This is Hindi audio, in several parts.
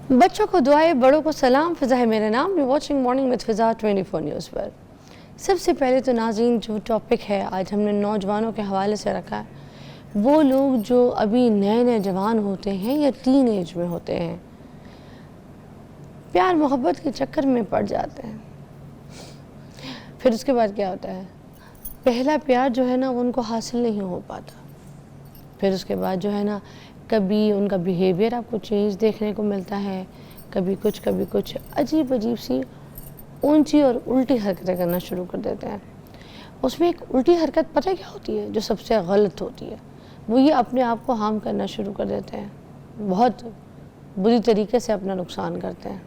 बच्चों को दुआएं, बड़ों को सलाम। फ़िज़ा है मेरा नाम। You watching morning with Fiza 24 news पर। सबसे पहले तो नाज़रीन, जो टॉपिक है आज हमने नौजवानों के हवाले से रखा है, वो लोग जो अभी नए नए जवान होते हैं या टीन एज में होते हैं, प्यार मोहब्बत के चक्कर में पड़ जाते हैं। फिर उसके बाद क्या होता है, पहला प्यार जो है ना वो उनको हासिल नहीं हो पाता। फिर उसके बाद जो है ना, कभी उनका बिहेवियर आपको चेंज देखने को मिलता है, कभी कुछ अजीब अजीब सी ऊंची और उल्टी हरकतें करना शुरू कर देते हैं। उसमें एक उल्टी हरकत पता है क्या होती है, जो सबसे गलत होती है, वो ये अपने आप को हार्म करना शुरू कर देते हैं, बहुत बुरी तरीके से अपना नुकसान करते हैं।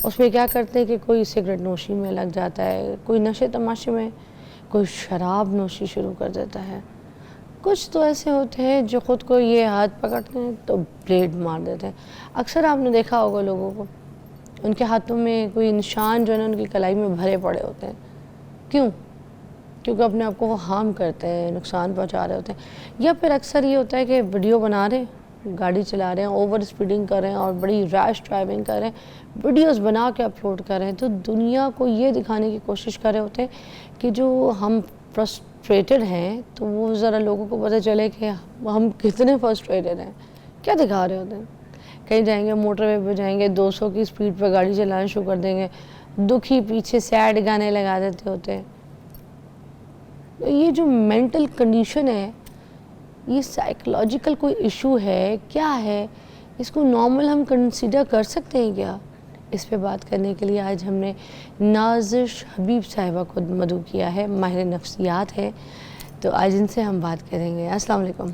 उसमें क्या करते हैं कि कोई सिगरेट नोशी में लग जाता है, कोई नशे तमाशे में, कोई शराब नोशी शुरू कर देता है। कुछ तो ऐसे होते हैं जो ख़ुद को ये हाथ पकड़ते हैं तो ब्लेड मार देते हैं। अक्सर आपने देखा होगा लोगों को, उनके हाथों में कोई निशान जो है ना उनकी कलाई में भरे पड़े होते हैं। क्यों? क्योंकि अपने आप को वो हार्म करते हैं, नुकसान पहुंचा रहे होते हैं। या फिर अक्सर ये होता है कि वीडियो बना रहे हैं, गाड़ी चला रहे हैं, ओवर स्पीडिंग कर रहे हैं और बड़ी रैश ड्राइविंग कर रहे हैं, वीडियोस बना के अपलोड कर रहे हैं, तो दुनिया को ये दिखाने की कोशिश कर रहे होते हैं कि जो हम फ्रस्ट्रेटेड हैं, तो वो ज़रा लोगों को पता चले कि हम कितने फ्रस्ट्रेटेड हैं। क्या दिखा रहे होते हैं? कहीं जाएंगे, मोटरवे पे जाएंगे, 200 की स्पीड पर गाड़ी चलाना शुरू कर देंगे, दुखी पीछे सैड गाने लगा देते होते हैं। तो ये जो मेंटल कंडीशन है, ये साइकोलॉजिकल कोई इशू है, क्या है, इसको नॉर्मल हम कंसीडर कर सकते हैं क्या? इस पे बात करने के लिए आज हमने नाज़िश हबीब साहिबा को मदऊ किया है, माहिर नफ्सियात है, तो आज इनसे हम बात करेंगे। अस्सलाम वालेकुम।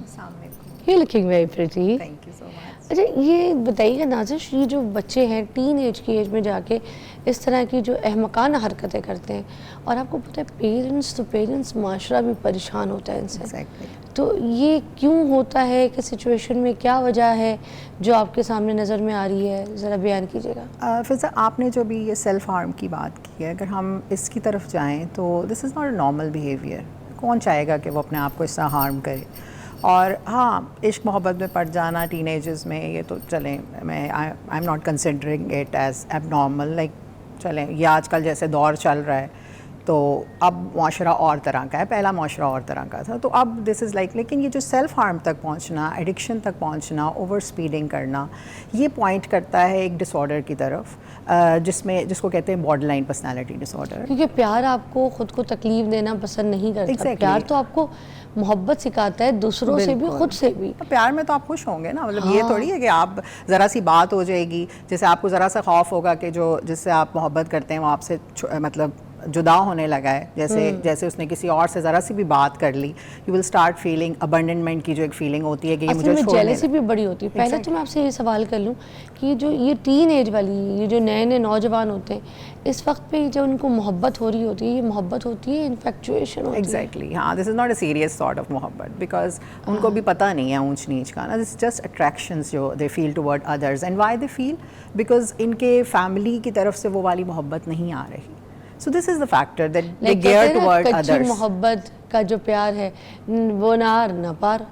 You looking very pretty. Thank you so much. अच्छा, ये बताइएगा नाज़िश, ये जो बच्चे हैं टीन एज की एज में जाके इस तरह की जो अहमकाना हरकतें करते हैं, और आपको पता है पेरेंट्स माशरा भी परेशान होता है इनसे। Exactly. तो ये क्यों होता है, कि सिचुएशन में क्या वजह है जो आपके सामने नज़र में आ रही है, ज़रा बयान कीजिएगा। फिज़ा, आपने जो भी ये सेल्फ हार्म की बात की है, अगर हम इसकी तरफ जाएं तो this is not a normal behaviour. कौन चाहेगा कि वो अपने आप को इस तरह हार्म करे? और हाँ, इश्क मोहब्बत में पड़ जाना टीनेजर्स में, ये तो चलें, I am not considering it as abnormal. Like चलें, ये आजकल जैसे दौर चल रहा है, तो अब माशरा और तरह का है, पहला माशरा और तरह का था, तो अब दिस इज़ लाइक, लेकिन ये जो सेल्फ हार्म तक पहुंचना, एडिक्शन तक पहुंचना, ओवर स्पीडिंग करना, ये पॉइंट करता है एक डिसऑर्डर की तरफ, जिसको कहते हैं बॉर्डरलाइन पर्सनालिटी डिसऑर्डर। क्योंकि प्यार आपको खुद को तकलीफ देना पसंद नहीं करता। Exactly. प्यार तो आपको मोहब्बत सिखाता है, दूसरों से भी, खुद से भी। प्यार में तो आप खुश होंगे ना, मतलब ये थोड़ी है कि आप ज़रा सी बात हो जाएगी, जैसे आपको ज़रा सा खौफ होगा कि जो जिससे आप मोहब्बत करते हैं वो आपसे मतलब जुदा होने लगा है, जैसे उसने किसी और से ज़रा सी भी बात कर ली, यू विल स्टार्ट फीलिंग अबंडनमेंट की जो एक फीलिंग होती है कि ये मुझे छोड़ने जेलसी भी बड़ी होती है। पहले तो मैं आपसे ये सवाल कर लूँ कि जो ये टीन एज वाली, ये जो नए नए नौजवान होते हैं, इस वक्त पे जब उनको मोहब्बत हो रही होती है, ये मोहब्बत होती है, इन्फेक्चुएशन होती है? एग्जैक्टली, हाँ, this is not a serious sort of मोहब्बत, बिकॉज उनको भी पता नहीं है ऊंच नीच का ना, दिस जस्ट अट्रैक्शंस जो they feel toward others. And why they feel? Because इनके फैमिली की तरफ से वो वाली मोहब्बत नहीं आ रही। So this is the factor that they gear toward others. कच्ची मोहब्बत का जो प्यार है, वो ना आर ना पार।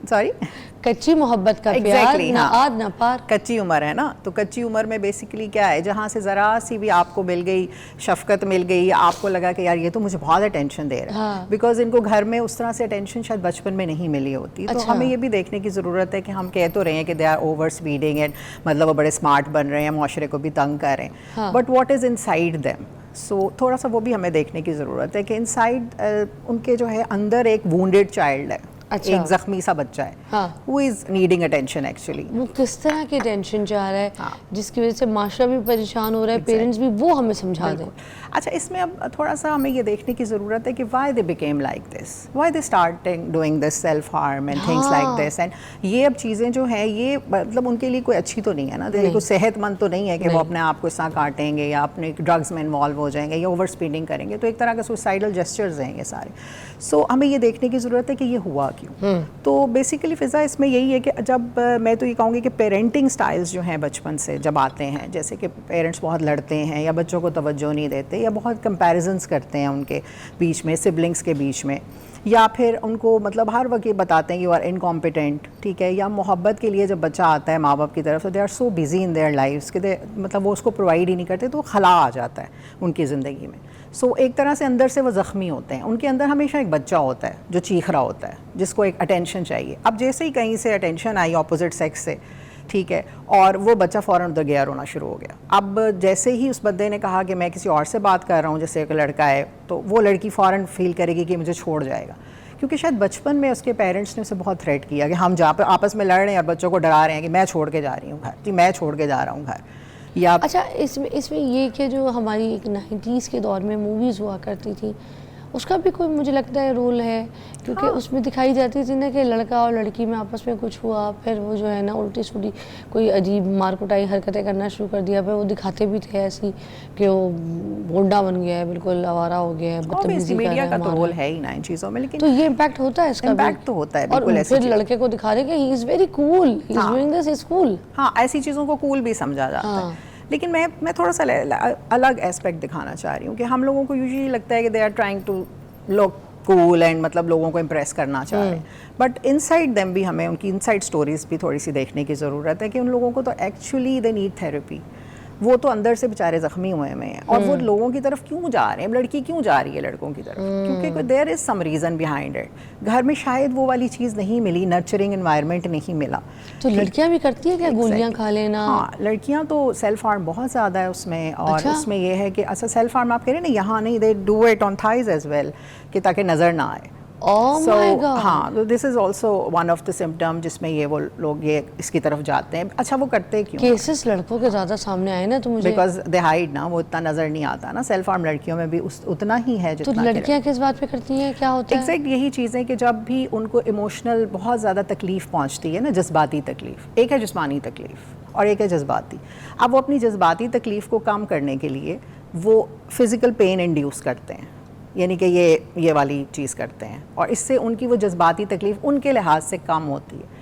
Sorry? कच्ची मोहब्बत का प्यार ना आर ना पार। कच्ची उम्र है ना, तो कच्ची उम्र में बेसिकली क्या है, जहाँ से ज़रा सी भी आपको मिल गई, शफकत मिल गई, आपको लगा कि यार ये तो मुझे बहुत अटेंशन दे रहा है, बिकॉज इनको घर में उस तरह से अटेंशन शायद बचपन में नहीं मिली होती। तो हमें ये भी देखने की ज़रूरत है कि हम कह तो रहे हैं कि they are over speeding and मतलब वो बड़े स्मार्ट बन रहे हैं, माशरे को भी तंग कर रहे हैं, but what is inside them? So थोड़ा सा वो भी हमें देखने की ज़रूरत है कि इनसाइड उनके जो है अंदर एक वुंडेड चाइल्ड है। अच्छा। एक जख्मी सा बच्चा है, who is needing attention actually। वो किस तरह की टेंशन चाह रहा है, जिसकी वजह से माशरा भी परेशान हो रहा है, पेरेंट्स भी, वो हमें समझा दें। अच्छा, इसमें अब थोड़ा सा हमें ये देखने की ज़रूरत है कि why they became like this, why they starting doing this self harm and things like this। And ये अब चीज़ें जो हैं, ये मतलब उनके लिए कोई अच्छी तो नहीं है ना, कोई सेहतमंद तो नहीं है कि वो अपने आप को इस तरह काटेंगे या अपने ड्रग्स में इन्वॉल्व हो जाएंगे या ओवर स्पीडिंग करेंगे, तो एक तरह के सुसाइडल जेस्चर्स हैं ये सारे। सो हमें ये देखने की ज़रूरत है कि ये हुआ क्यों। तो बेसिकली फ़िज़ा इसमें यही है कि जब मैं तो ये कहूँगी कि पेरेंटिंग स्टाइल्स जो हैं बचपन से जब आते हैं, जैसे कि पेरेंट्स बहुत लड़ते हैं या बच्चों को तवज्जो नहीं देते या बहुत कंपैरिजन्स करते हैं उनके बीच में, सिबलिंग्स के बीच में, या फिर उनको मतलब हर वक्त ये बताते हैं कि यू आर इनकॉम्पिटेंट, ठीक है, या मोहब्बत के लिए जब बच्चा आता है माँ बाप की तरफ, तो they are so busy in their lifes कि मतलब वो उसको प्रोवाइड ही नहीं करते, तो खला आ जाता है उनकी ज़िंदगी में। सो एक तरह से अंदर से वो ज़ख्मी होते हैं, उनके अंदर हमेशा एक बच्चा होता है जो चीख रहा होता है, जिसको एक अटेंशन चाहिए। अब जैसे ही कहीं से अटेंशन आई अपोजिट सेक्स से, ठीक है, और वो बच्चा फ़ौरन उधर गया रोना शुरू हो गया। अब जैसे ही उस बंदे ने कहा कि मैं किसी और से बात कर रहा हूँ, जैसे एक लड़का है, तो वो लड़की फ़ौरन फील करेगी कि मुझे छोड़ जाएगा, क्योंकि शायद बचपन में उसके पेरेंट्स ने उसे बहुत थ्रेट किया कि हम जहाँ पर आपस में लड़ रहे हैं और बच्चों को डरा रहे हैं कि मैं छोड़ के जा रही हूँ घर, जी मैं छोड़ के जा रहा हूँ घर। या अच्छा, इसमें ये कि जो हमारी एक 90s के दौर में मूवीज़ हुआ करती थी, उसका भी कोई मुझे लगता है रोल है, क्योंकि उसमें दिखाई जाती थी ना कि लड़का और लड़की में आपस में कुछ हुआ, फिर वो जो है ना उल्टी सुल्टी कोई अजीब मारकुटाई हरकतें करना शुरू कर दिया, फिर वो दिखाते भी थे ऐसी कि वो गुंडा बन गया है, बिल्कुल आवारा हो गया है, बदतमीजी कर रहा है। मीडिया का तो रोल है ही ना इन चीज़ों में, लेकिन तो ये इम्पैक्ट होता है इसका, इम्पैक्ट तो होता है और बिल्कुल। फिर लड़के को दिखा रहे कि he is very cool, he is doing this, is cool. हाँ, ऐसी चीज़ों को कूल भी समझा जाता है। लेकिन मैं थोड़ा सा अलग एस्पेक्ट दिखाना चाह रही हूँ कि हम लोगों को यूजुअली लगता है कि they are trying to look cool and मतलब लोगों को इम्प्रेस करना चाह रहे हैं, बट इनसाइड देम भी हमें उनकी इनसाइड स्टोरीज भी थोड़ी सी देखने की ज़रूरत है कि उन लोगों को तो एक्चुअली दे नीड थेरेपी। वो तो अंदर से बेचारे ज़ख्मी हुए हैं, और वो लोगों की तरफ क्यों जा रहे हैं, लड़की क्यों जा रही है लड़कों की तरफ, क्योंकि there is some reason behind it. घर में शायद वो वाली चीज़ नहीं मिली, नर्चरिंग एनवायरनमेंट नहीं मिला। तो लड़कियां भी करती है क्या गोलियां खा लेना? हाँ, लड़कियां तो सेल्फ हार्म बहुत ज़्यादा है उसमें, और अच्छा? उसमें ये है कि अच्छा सेल्फ हार्म आप कह रहे हैं ना, यहाँ नहीं, they do it on thighs as well, कि ताकि नज़र ना आए। हाँ, तो this is also one of the symptom जिसमें ये वो लोग ये इसकी तरफ जाते हैं। अच्छा, वो करते क्यों? केसेस लड़कों के ज़्यादा सामने आए ना, तो मुझे बिकॉज दे हाइड ना, वो इतना नज़र नहीं आता ना। सेल्फ हार्म लड़कियों में भी उतना ही है जितना। तो लड़कियां किस बात पे करती हैं, क्या होता है? एग्जैक्ट यही चीज़ें कि जब भी उनको इमोशनल बहुत ज़्यादा तकलीफ़ पहुँचती है ना, जज्बाती तकलीफ़, एक है जिस्मानी तकलीफ़ और एक है जज्बाती। अब वो अपनी जज्बाती तकलीफ़ को कम करने के लिए वो फ़िज़िकल पेन इंड्यूस करते हैं, यानी कि ये वाली चीज़ करते हैं, और इससे उनकी वो जज्बाती तकलीफ़ उनके लिहाज से कम होती है।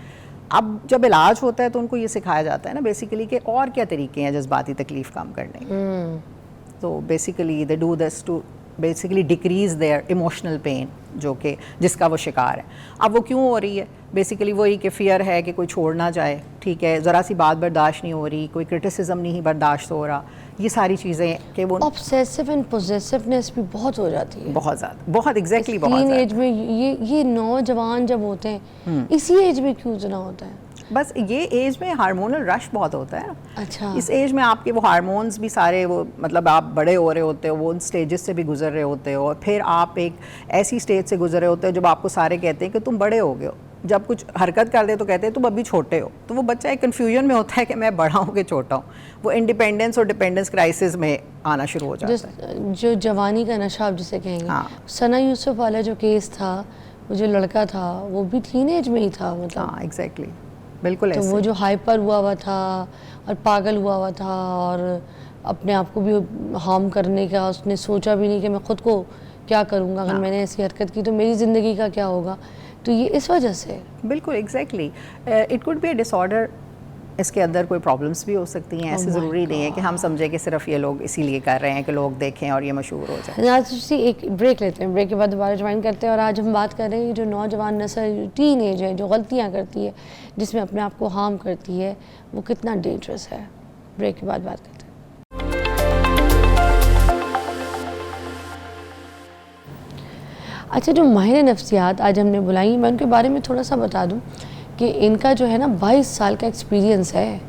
अब जब इलाज होता है तो उनको ये सिखाया जाता है ना बेसिकली कि और क्या तरीके हैं जज्बाती तकलीफ़ कम करने के। तो basically they do this to basically decrease their emotional pain, जो कि जिसका वो शिकार है। अब वो क्यों हो रही है? बेसिकली वही कि फ़ियर है कि कोई छोड़ ना जाए, ठीक है, ज़रा सी बात बर्दाश्त नहीं हो रही, कोई क्रिटिसिज्म नहीं बर्दाश्त हो रहा, ये सारी चीज़ें कि वो ऑब्सेसिव एंड पोजेसिवनेस भी बहुत हो जाती है, बहुत ज़्यादा, बहुत एग्जैक्टली बहुत टीन ज़्यादा। एज में ये नौजवान जब होते हैं, इसी एज में क्यों इतना होता है? बस ये एज में हार्मोनल रश बहुत होता है। अच्छा, इस एज में आपके वो हार्मोन्स भी सारे वो मतलब आप बड़े हो रहे होते हो, वो उन स्टेजेस से भी गुजर रहे होते हो, और फिर आप एक ऐसी स्टेज से गुजर रहे होते हो जब आपको सारे कहते हैं कि तुम बड़े हो गए हो। जब कुछ हरकत कर दे तो कहते हैं तुम अभी छोटे हो, तो वो बच्चा एक कन्फ्यूजन में होता है कि मैं बड़ा हूँ कि छोटा हूँ। वो इंडिपेंडेंस और डिपेंडेंस क्राइसिस में आना शुरू हो जाता है। जो जवानी का नशा आप जिसे कहेंगे। हाँ। सना यूसुफ वाला जो केस था, वो जो लड़का था वो भी टीनेज में ही था, मतलब हाँ एग्जैक्टली, बिल्कुल तो ऐसे। वो जो हाइपर हुआ था और पागल हुआ था, और अपने आप को भी हार्म करने का उसने सोचा भी नहीं कि मैं खुद को क्या करूँगा, अगर मैंने ऐसी हरकत की तो मेरी ज़िंदगी का क्या होगा। तो ये इस वजह से बिल्कुल exactly, it could be a disorder, इसके अंदर कोई प्रॉब्लम्स भी हो सकती हैं। ऐसे ज़रूरी नहीं है कि हम समझे कि सिर्फ ये लोग इसीलिए कर रहे हैं कि लोग देखें और ये मशहूर हो जाए। आज एक ब्रेक लेते हैं, ब्रेक के बाद दोबारा ज्वाइन करते हैं, और आज हम बात कर रहे हैं जो नौजवान नस्ल टीन एज है, जो गलतियाँ करती है, जिसमें अपने आप को हार्म करती है, वो कितना डेंजरस है। ब्रेक के बाद बात करते हैं। अच्छा, जो माहिर नफ्सियात आज हमने बुलाई, मैं उनके बारे में थोड़ा सा बता दूं कि इनका जो है ना 22 साल का एक्सपीरियंस है।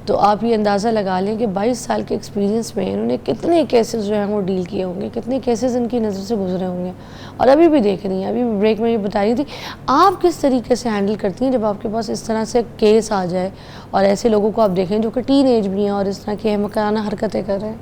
तो आप ये अंदाज़ा लगा लें कि 22 साल के एक्सपीरियंस में इन्होंने कितने केसेस जो हैं वो डील किए होंगे, कितने केसेस इनकी नज़र से गुजरे होंगे, और अभी भी देख रही हैं। अभी भी ब्रेक में ये बता रही थी, आप किस तरीके से हैंडल करती हैं जब आपके पास इस तरह से केस आ जाए और ऐसे लोगों को आप देखें जो कि टीन एज भी हैं और इस तरह की अहमकाना हरकतें कर रहे हैं?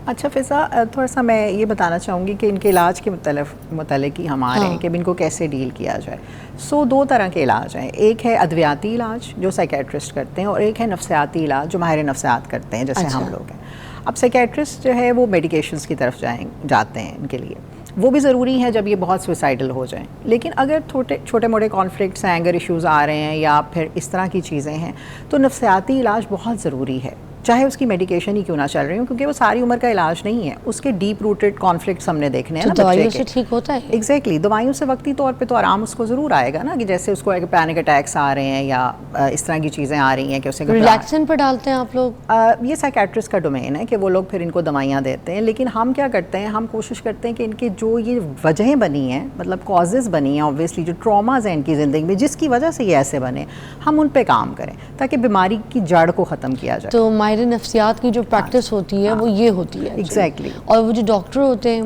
अच्छा फ़िज़ा, थोड़ा सा मैं ये बताना चाहूँगी कि इनके इलाज के मतलब ही हम आ रहे हैं कि इनको कैसे डील किया जाए। सो दो तरह के इलाज हैं, एक है अद्वियाती इलाज जो साइकेट्रिस्ट करते हैं, और एक है नफ्सियाती इलाज जो माहिर नफ्सियात करते हैं, जैसे अच्छा। हम लोग हैं। अब साइकेट्रिस्ट जो है वो मेडिकेशंस की तरफ जाते हैं इनके लिए, वो भी ज़रूरी है जब ये बहुत सुसाइडल हो जाएं। लेकिन अगर छोटे मोटे कॉन्फ्लिक्ट्स हैं, एंगर इश्यूज़ आ रहे हैं, या फिर इस तरह की चीज़ें हैं, तो नफ्सियाती इलाज बहुत ज़रूरी है। चाहे उसकी मेडिकेशन ही क्यों ना चल रही हो, क्योंकि वो सारी उम्र का इलाज नहीं है, उसके डीप रूटेड कॉन्फ्लिक्ट्स हमने देखने हैं ना दवाइयों से ठीक होता है। एग्जैक्टली, दवाइयों से वक्ती तौर पे तो आराम उसको ज़रूर आएगा ना, कि जैसे उसको पैनिक अटैक्स आ रहे हैं या इस तरह की चीज़ें आ रही हैं कि उसे रिलैक्सन पर डालते हैं आप लोग? ये साइकेट्रिस्ट का डोमेन है कि वो लोग फिर इनको दवाइयाँ देते हैं, लेकिन हम क्या करते हैं, हम कोशिश करते हैं कि इनके जो ये वजहें बनी हैं, मतलब कॉजेज़ बनी हैं ऑब्वियसली, जो ट्रॉमाज हैं इनकी ज़िंदगी में जिसकी वजह से ये ऐसे बने, हम उन पे काम करें ताकि बीमारी की जड़ को ख़त्म किया जाए। तो माहिर नफ्सियात की जो प्रैक्टिस होती है वो ये होती है एग्जैक्टली। और वो जो डॉक्टर होते हैं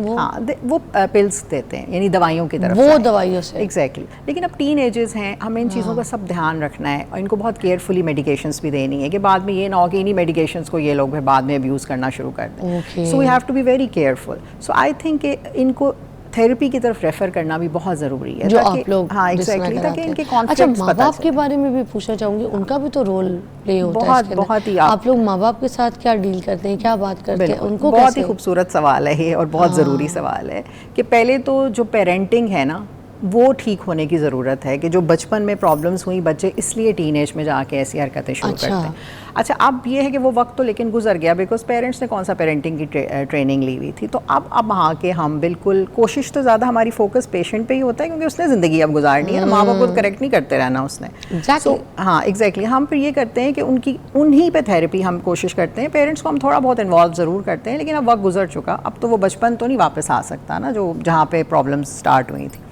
वो पिल्स देते हैं, यानी दवाइयों की तरफ, वो दवाइयों से। एग्जैक्टली। लेकिन अब टीन एजेस हैं, हमें इन चीज़ों का सब ध्यान रखना है और इनको बहुत केयरफुली मेडिकेशंस भी देनी है कि बाद में ये ना हो कि इन्हीं मेडिकेशंस को ये लोग फिर बाद में अब्यूज़ करना शुरू कर दें। So we have to be very careful. So I think इनको थेरेपी की तरफ रेफर करना भी बहुत ज़रूरी है, जो आप लोग, हाँ एग्जैक्टली, ताकि इनके अच्छा, कॉन्फ्लिक्ट्स माँ बाप के बारे में भी पूछना चाहूँगी, उनका भी तो रोल प्ले होता है बहुत ही। आप लोग माँ बाप के साथ क्या डील करते हैं, क्या बात करते हैं, उनको बहुत ही खूबसूरत सवाल है ये और बहुत ज़रूरी सवाल है कि पहले तो जो पेरेंटिंग है ना वो ठीक होने की ज़रूरत है, कि जो बचपन में प्रॉब्लम्स हुई बच्चे इसलिए टीनेज में जाके ऐसी हरकतें शुरू करते हैं। अच्छा, अब ये है कि वो वक्त तो लेकिन गुजर गया, बिकॉज पेरेंट्स ने कौन सा पेरेंटिंग की ट्रेनिंग ली हुई थी, तो अब वहाँ के हम बिल्कुल कोशिश तो ज़्यादा हमारी फोकस पेशेंट पे ही होता है, क्योंकि उसने ज़िंदगी अब गुजारनी है, माँ बाप को करेक्ट नहीं करते रहना उसने। सो हाँ एग्जैक्टली, हम फिर ये करते हैं कि उन्हीं पे थेरेपी हम कोशिश करते हैं। पेरेंट्स को हम थोड़ा बहुत इन्वॉल्व ज़रूर करते हैं, लेकिन अब वक्त गुजर चुका, अब तो वो बचपन तो नहीं वापस आ सकता ना जो जहाँ पे प्रॉब्लम्स स्टार्ट हुई थी।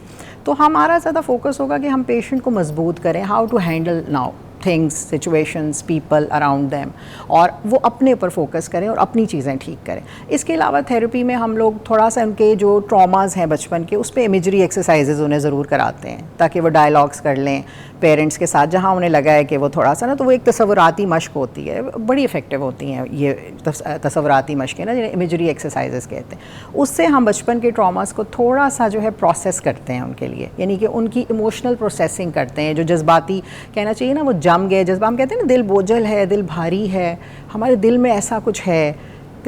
तो हमारा ज़्यादा फोकस होगा कि हम पेशेंट को मजबूत करें, how to handle now things, situations, people around them, और वो अपने ऊपर फोकस करें और अपनी चीज़ें ठीक करें। इसके अलावा थेरेपी में हम लोग थोड़ा सा उनके जो ट्रॉमास हैं बचपन के, उस पर इमेजरी एक्सरसाइजेज उन्हें ज़रूर कराते हैं ताकि वो डायलॉग्स कर लें पेरेंट्स के साथ, जहाँ उन्हें लगा है कि वो थोड़ा सा ना, तो वो एक तसव्वुराती मश्क होती है, बड़ी इफ़ेक्टिव होती हैं ये तसव्वुराती मश्कें ना, जिन्हें इमेजरी एक्सरसाइजेज कहते हैं। उससे हम बचपन के ट्रॉमास को थोड़ा सा जो है प्रोसेस करते हैं उनके लिए, यानी कि उनकी इमोशनल प्रोसेसिंग करते हैं। जो जज्बाती कहना चाहिए ना, वो जम गए जज्बा, हम कहते हैं ना दिल बोझल है, दिल भारी है, हमारे दिल में ऐसा कुछ है,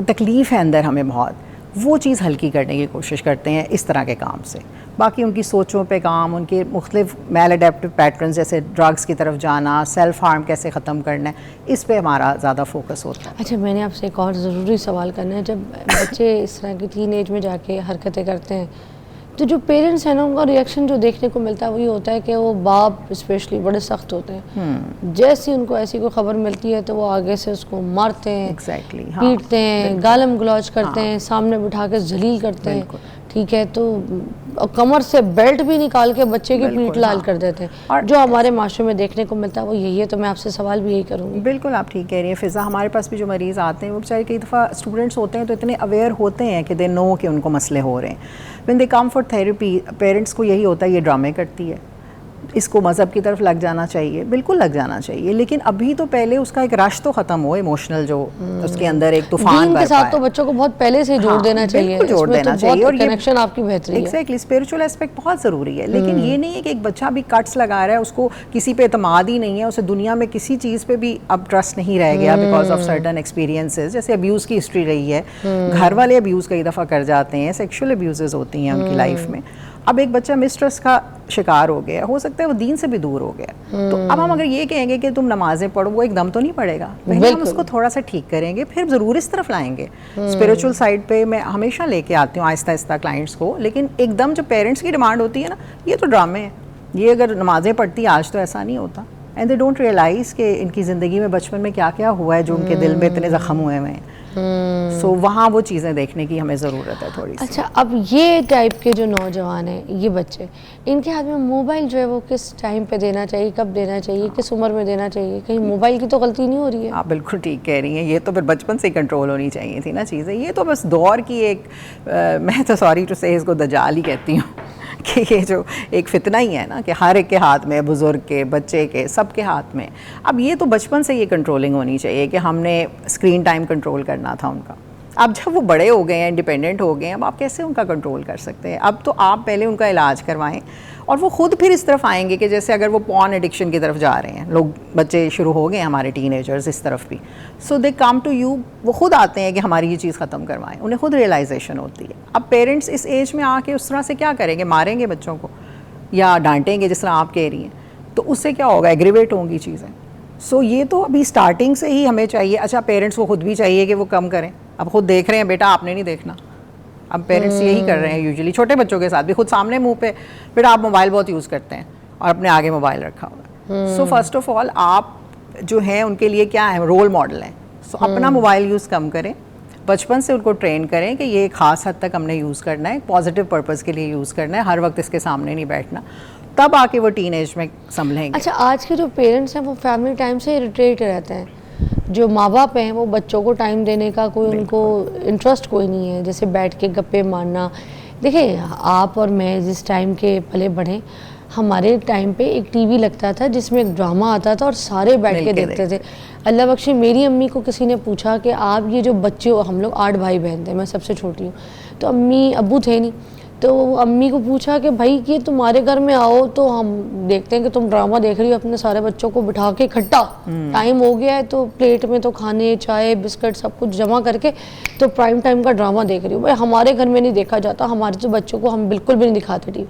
तकलीफ़ है अंदर हमें बहुत, वो चीज़ हल्की करने की कोशिश करते हैं इस तरह के काम से। बाकी उनकी सोचों पे काम, उनके मुख्तलिफ मैल अडेप्टिव पैटर्न जैसे ड्रग्स की तरफ जाना, सेल्फ हार्म कैसे ख़त्म करना है, इस पे हमारा ज़्यादा फोकस होता है। अच्छा, मैंने आपसे एक और ज़रूरी सवाल करना है, जब बच्चे इस तरह की टीन एज में जाके हरकतें करते हैं, तो जो पेरेंट्स हैं ना, उनका रिएक्शन जो देखने को मिलता है वही होता है कि वो बाप स्पेशली बड़े सख्त होते हैं। जैसे उनको ऐसी कोई खबर मिलती है तो वो आगे से उसको मारते हैं, पीटते हैं, गालम गलौज करते हैं, सामने बिठा के जलील करते हैं, ठीक है, तो कमर से बेल्ट भी निकाल के बच्चे की पीठ लाल कर देते हैं, और जो हमारे माशरे में देखने को मिलता है वो यही है। तो मैं आपसे सवाल भी यही करूँगी। बिल्कुल, आप ठीक कह रही हैं फ़िज़ा। हमारे पास भी जो मरीज़ आते हैं वो बेचारे कई दफ़ा स्टूडेंट्स होते हैं तो इतने अवेयर होते हैं कि दे नो कि उनको मसले हो रहे हैं। When they come for therapy, parents को यही होता है ये ड्रामे करती है, इसको मज़हब की तरफ लग जाना चाहिए, बिल्कुल लग जाना चाहिए, लेकिन अभी तो पहले उसका एक रश तो ख़त्म हो, इमोशनल जो उसके अंदर एक तूफान के साथ तो बच्चों को बहुत पहले से जोड़ देना चाहिए, जोड़ देना चाहिए, और कनेक्शन आपकी बेहतरी है। एग्जैक्टली, स्पिरिचुअल एस्पेक्ट बहुत ज़रूरी है, लेकिन ये नहीं है कि एक बच्चा भी कट्स लगा रहा है, उसको किसी पे एतमाद ही नहीं है, उसे दुनिया में किसी चीज़ पे भी अब ट्रस्ट नहीं रह गया बिकॉज ऑफ सर्टन एक्सपीरियंसेस, जैसे अब्यूज़ की हिस्ट्री रही है, घर वाले अब्यूज़ कई दफ़ा कर जाते हैं, सेक्शुअल अब्यूज़ होती हैं उनकी लाइफ में। अब एक बच्चा मिसट्रस्ट का शिकार हो गया, हो सकता है वो दीन से भी दूर हो गया, तो अब हम अगर ये कहेंगे कि तुम नमाजें पढ़ो, वो एकदम तो नहीं पढ़ेगा, पहले हम उसको थोड़ा सा ठीक करेंगे, फिर ज़रूर इस तरफ लाएंगे। स्पिरिचुअल साइड पे मैं हमेशा लेके आती हूँ आहिस्ता आहिस्ता क्लाइंट्स को, लेकिन एकदम जो पेरेंट्स की डिमांड होती है ना, ये तो ड्रामे है, ये अगर नमाजें पढ़ती आज तो ऐसा नहीं होता, एंड दे डोंट रियलाइज़ कि इनकी ज़िंदगी में बचपन में क्या क्या हुआ है जो उनके दिल में इतने ज़ख्म हुए हुए हैं। सो वहाँ वो चीज़ें देखने की हमें ज़रूरत है थोड़ी सी। अच्छा, अब ये टाइप के जो नौजवान हैं, ये बच्चे, इनके हाथ में मोबाइल जो है वो किस टाइम पे देना चाहिए, कब देना चाहिए, किस उम्र में देना चाहिए? कहीं मोबाइल की तो गलती नहीं हो रही है? आप बिल्कुल ठीक कह रही हैं, ये तो फिर बचपन से ही कंट्रोल होनी चाहिए थी ना चीज़ें, ये तो बस दौर की एक मैं तो सॉरी टू से इसको दजाल ही कहती हूँ कि ये जो एक फितना ही है ना कि हर एक के हाथ में, बुज़ुर्ग के, बच्चे के, सब के हाथ में। अब ये तो बचपन से ये कंट्रोलिंग होनी चाहिए कि हमने स्क्रीन टाइम कंट्रोल करना था उनका। अब जब वो बड़े हो गए हैं, इंडिपेंडेंट हो गए हैं, अब आप कैसे उनका कंट्रोल कर सकते हैं? अब तो आप पहले उनका इलाज करवाएं और वो खुद फिर इस तरफ आएंगे कि जैसे अगर वो पॉर्न एडिक्शन की तरफ जा रहे हैं, लोग बच्चे शुरू हो गए हैं हमारे टीनेजर्स इस तरफ भी, सो दे कम टू यू, वो खुद आते हैं कि हमारी ये चीज़ ख़त्म करवाएं, उन्हें खुद रियलाइजेशन होती है। अब पेरेंट्स इस एज में आके उस तरह से क्या करेंगे? मारेंगे बच्चों को या डांटेंगे जिस तरह आप कह रही हैं, तो उससे क्या होगा? एग्रीवेट होंगी चीज़ें। सो ये तो अभी स्टार्टिंग से ही हमें चाहिए। अच्छा, पेरेंट्स को खुद भी चाहिए कि वो कम करें। अब खुद देख रहे हैं बेटा, आपने नहीं देखना। अब पेरेंट्स यही कर रहे हैं यूजुअली, छोटे बच्चों के साथ भी, खुद सामने मुंह पे, बेटा आप मोबाइल बहुत यूज़ करते हैं और अपने आगे मोबाइल रखा हुआ है। सो फर्स्ट ऑफ ऑल आप जो हैं उनके लिए क्या है, रोल मॉडल हैं। सो अपना मोबाइल यूज़ कम करें, बचपन से उनको ट्रेन करें कि ये खास हद तक हमने यूज़ करना है, पॉजिटिव पर्पज़ के लिए यूज़ करना है, हर वक्त इसके सामने नहीं बैठना, तब आके वो टीनेज में संभलेंगे। अच्छा, आज के जो पेरेंट्स हैं वो फैमिली टाइम से इरिटेट रहते हैं। जो माँ बाप हैं वो बच्चों को टाइम देने का कोई उनको इंटरेस्ट कोई नहीं है, जैसे बैठ के गप्पे मारना। देखिए, आप और मैं जिस टाइम के पले बढ़े, हमारे टाइम पे एक टीवी लगता था जिसमें एक ड्रामा आता था और सारे बैठ के देखते थे। अल्लाह बख्शे, मेरी अम्मी को किसी ने पूछा कि आप ये जो बच्चे हो, हम लोग 8 भाई बहन थे, मैं सबसे छोटी हूँ, तो अम्मी अब्बू थे नहीं, तो अम्मी को पूछा कि भाई कि तुम्हारे घर में आओ तो हम देखते हैं कि तुम ड्रामा देख रही हो, अपने सारे बच्चों को बिठा के इकट्ठा, टाइम हो गया है तो प्लेट में तो खाने, चाय, बिस्किट सब कुछ जमा करके तो प्राइम टाइम का ड्रामा देख रही हो। भाई हमारे घर में नहीं देखा जाता, हमारे तो बच्चों को हम बिल्कुल भी नहीं दिखाते टीवी।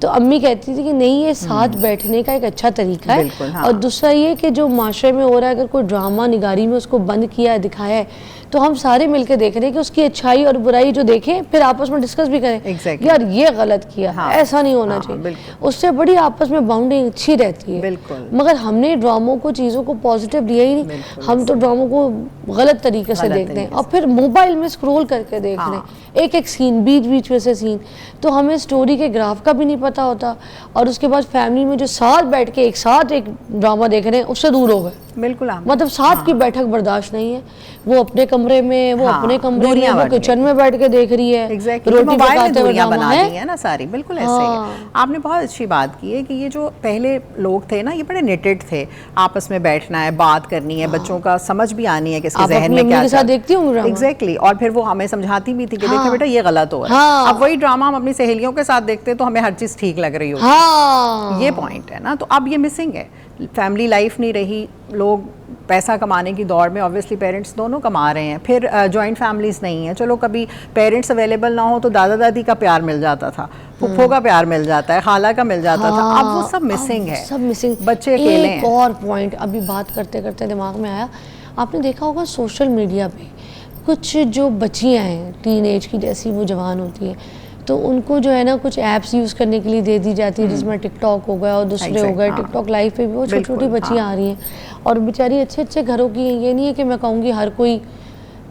तो अम्मी कहती थी कि नहीं, ये साथ बैठने का एक अच्छा तरीका है। हाँ। और दूसरा ये कि जो माशरे में हो रहा है, अगर कोई ड्रामा निगारी में उसको बंद किया, दिखाया है, तो हम सारे मिलकर देख रहे हैं कि उसकी अच्छाई और बुराई जो देखें, फिर आपस में डिस्कस भी करें। Exactly. यार ये गलत किया, हाँ, ऐसा नहीं होना हाँ, चाहिए। उससे बड़ी आपस में बाउंडिंग अच्छी रहती है। बिल्कुल। मगर हमने ड्रामों को, चीज़ों को पॉजिटिव लिया ही नहीं, हम तो ड्रामों को गलत तरीके से देखते हैं और फिर मोबाइल में स्क्रॉल करके देख रहे हैं, एक एक सीन, बीच बीच में से सीन, तो हमें स्टोरी के ग्राफ का भी नहीं पता होता। और उसके बाद फैमिली में जो साथ बैठ के एक साथ एक ड्रामा देख रहे हैं, उससे दूर हो गए। बिल्कुल, मतलब साथ की बैठक बर्दाश्त नहीं है। वो अपने कमरे में, वो अपने कमरे में, वो किचन में बैठ के देख रही है। रोटी पकाते हुए ड्रामा है ना सारी। बिल्कुल ऐसे ही है। आपने बहुत अच्छी बात की है कि ये जो पहले लोग थे ना, ये बड़े नेटेड थे, आपस में बैठना है, बात करनी है, बच्चों का समझ भी आनी है कि इसके जहन में क्या चल रहा है। एग्जैक्टली। और फिर वो हमें समझाती भी थी कि देखो बेटा ये गलत हो रहा है। अब वही ड्रामा हम अपनी सहेलियों के साथ देखते तो हमें हर चीज ठीक लग रही होती। ये पॉइंट है ना। तो अब ये मिसिंग है, फैमिली लाइफ नहीं रही। लोग पैसा कमाने की दौड़ में, ऑब्वियसली पेरेंट्स दोनों कमा रहे हैं, फिर जॉइंट फैमिलीज नहीं है। चलो कभी पेरेंट्स अवेलेबल ना हो तो दादा दादी का प्यार मिल जाता था, फूफो का प्यार मिल जाता है, खाला का मिल जाता था। अब वो सब मिसिंग है, सब मिसिंग। बच्चे अकेले हैं। एक और पॉइंट अभी बात करते करते दिमाग में आया, आपने देखा होगा सोशल मीडिया पे कुछ जो बच्चियां हैं टीन एज की, जैसी वो जवान होती है, तो उनको जो है ना कुछ ऐप्स यूज़ करने के लिए दे दी जाती है, जिसमें टिकटॉक हो गया और दूसरे हो गए। टिकटॉक लाइव पे भी वो छोटी छोटी बच्चियाँ आ रही हैं और बेचारी अच्छे अच्छे घरों की हैं। ये नहीं है कि मैं कहूँगी हर कोई,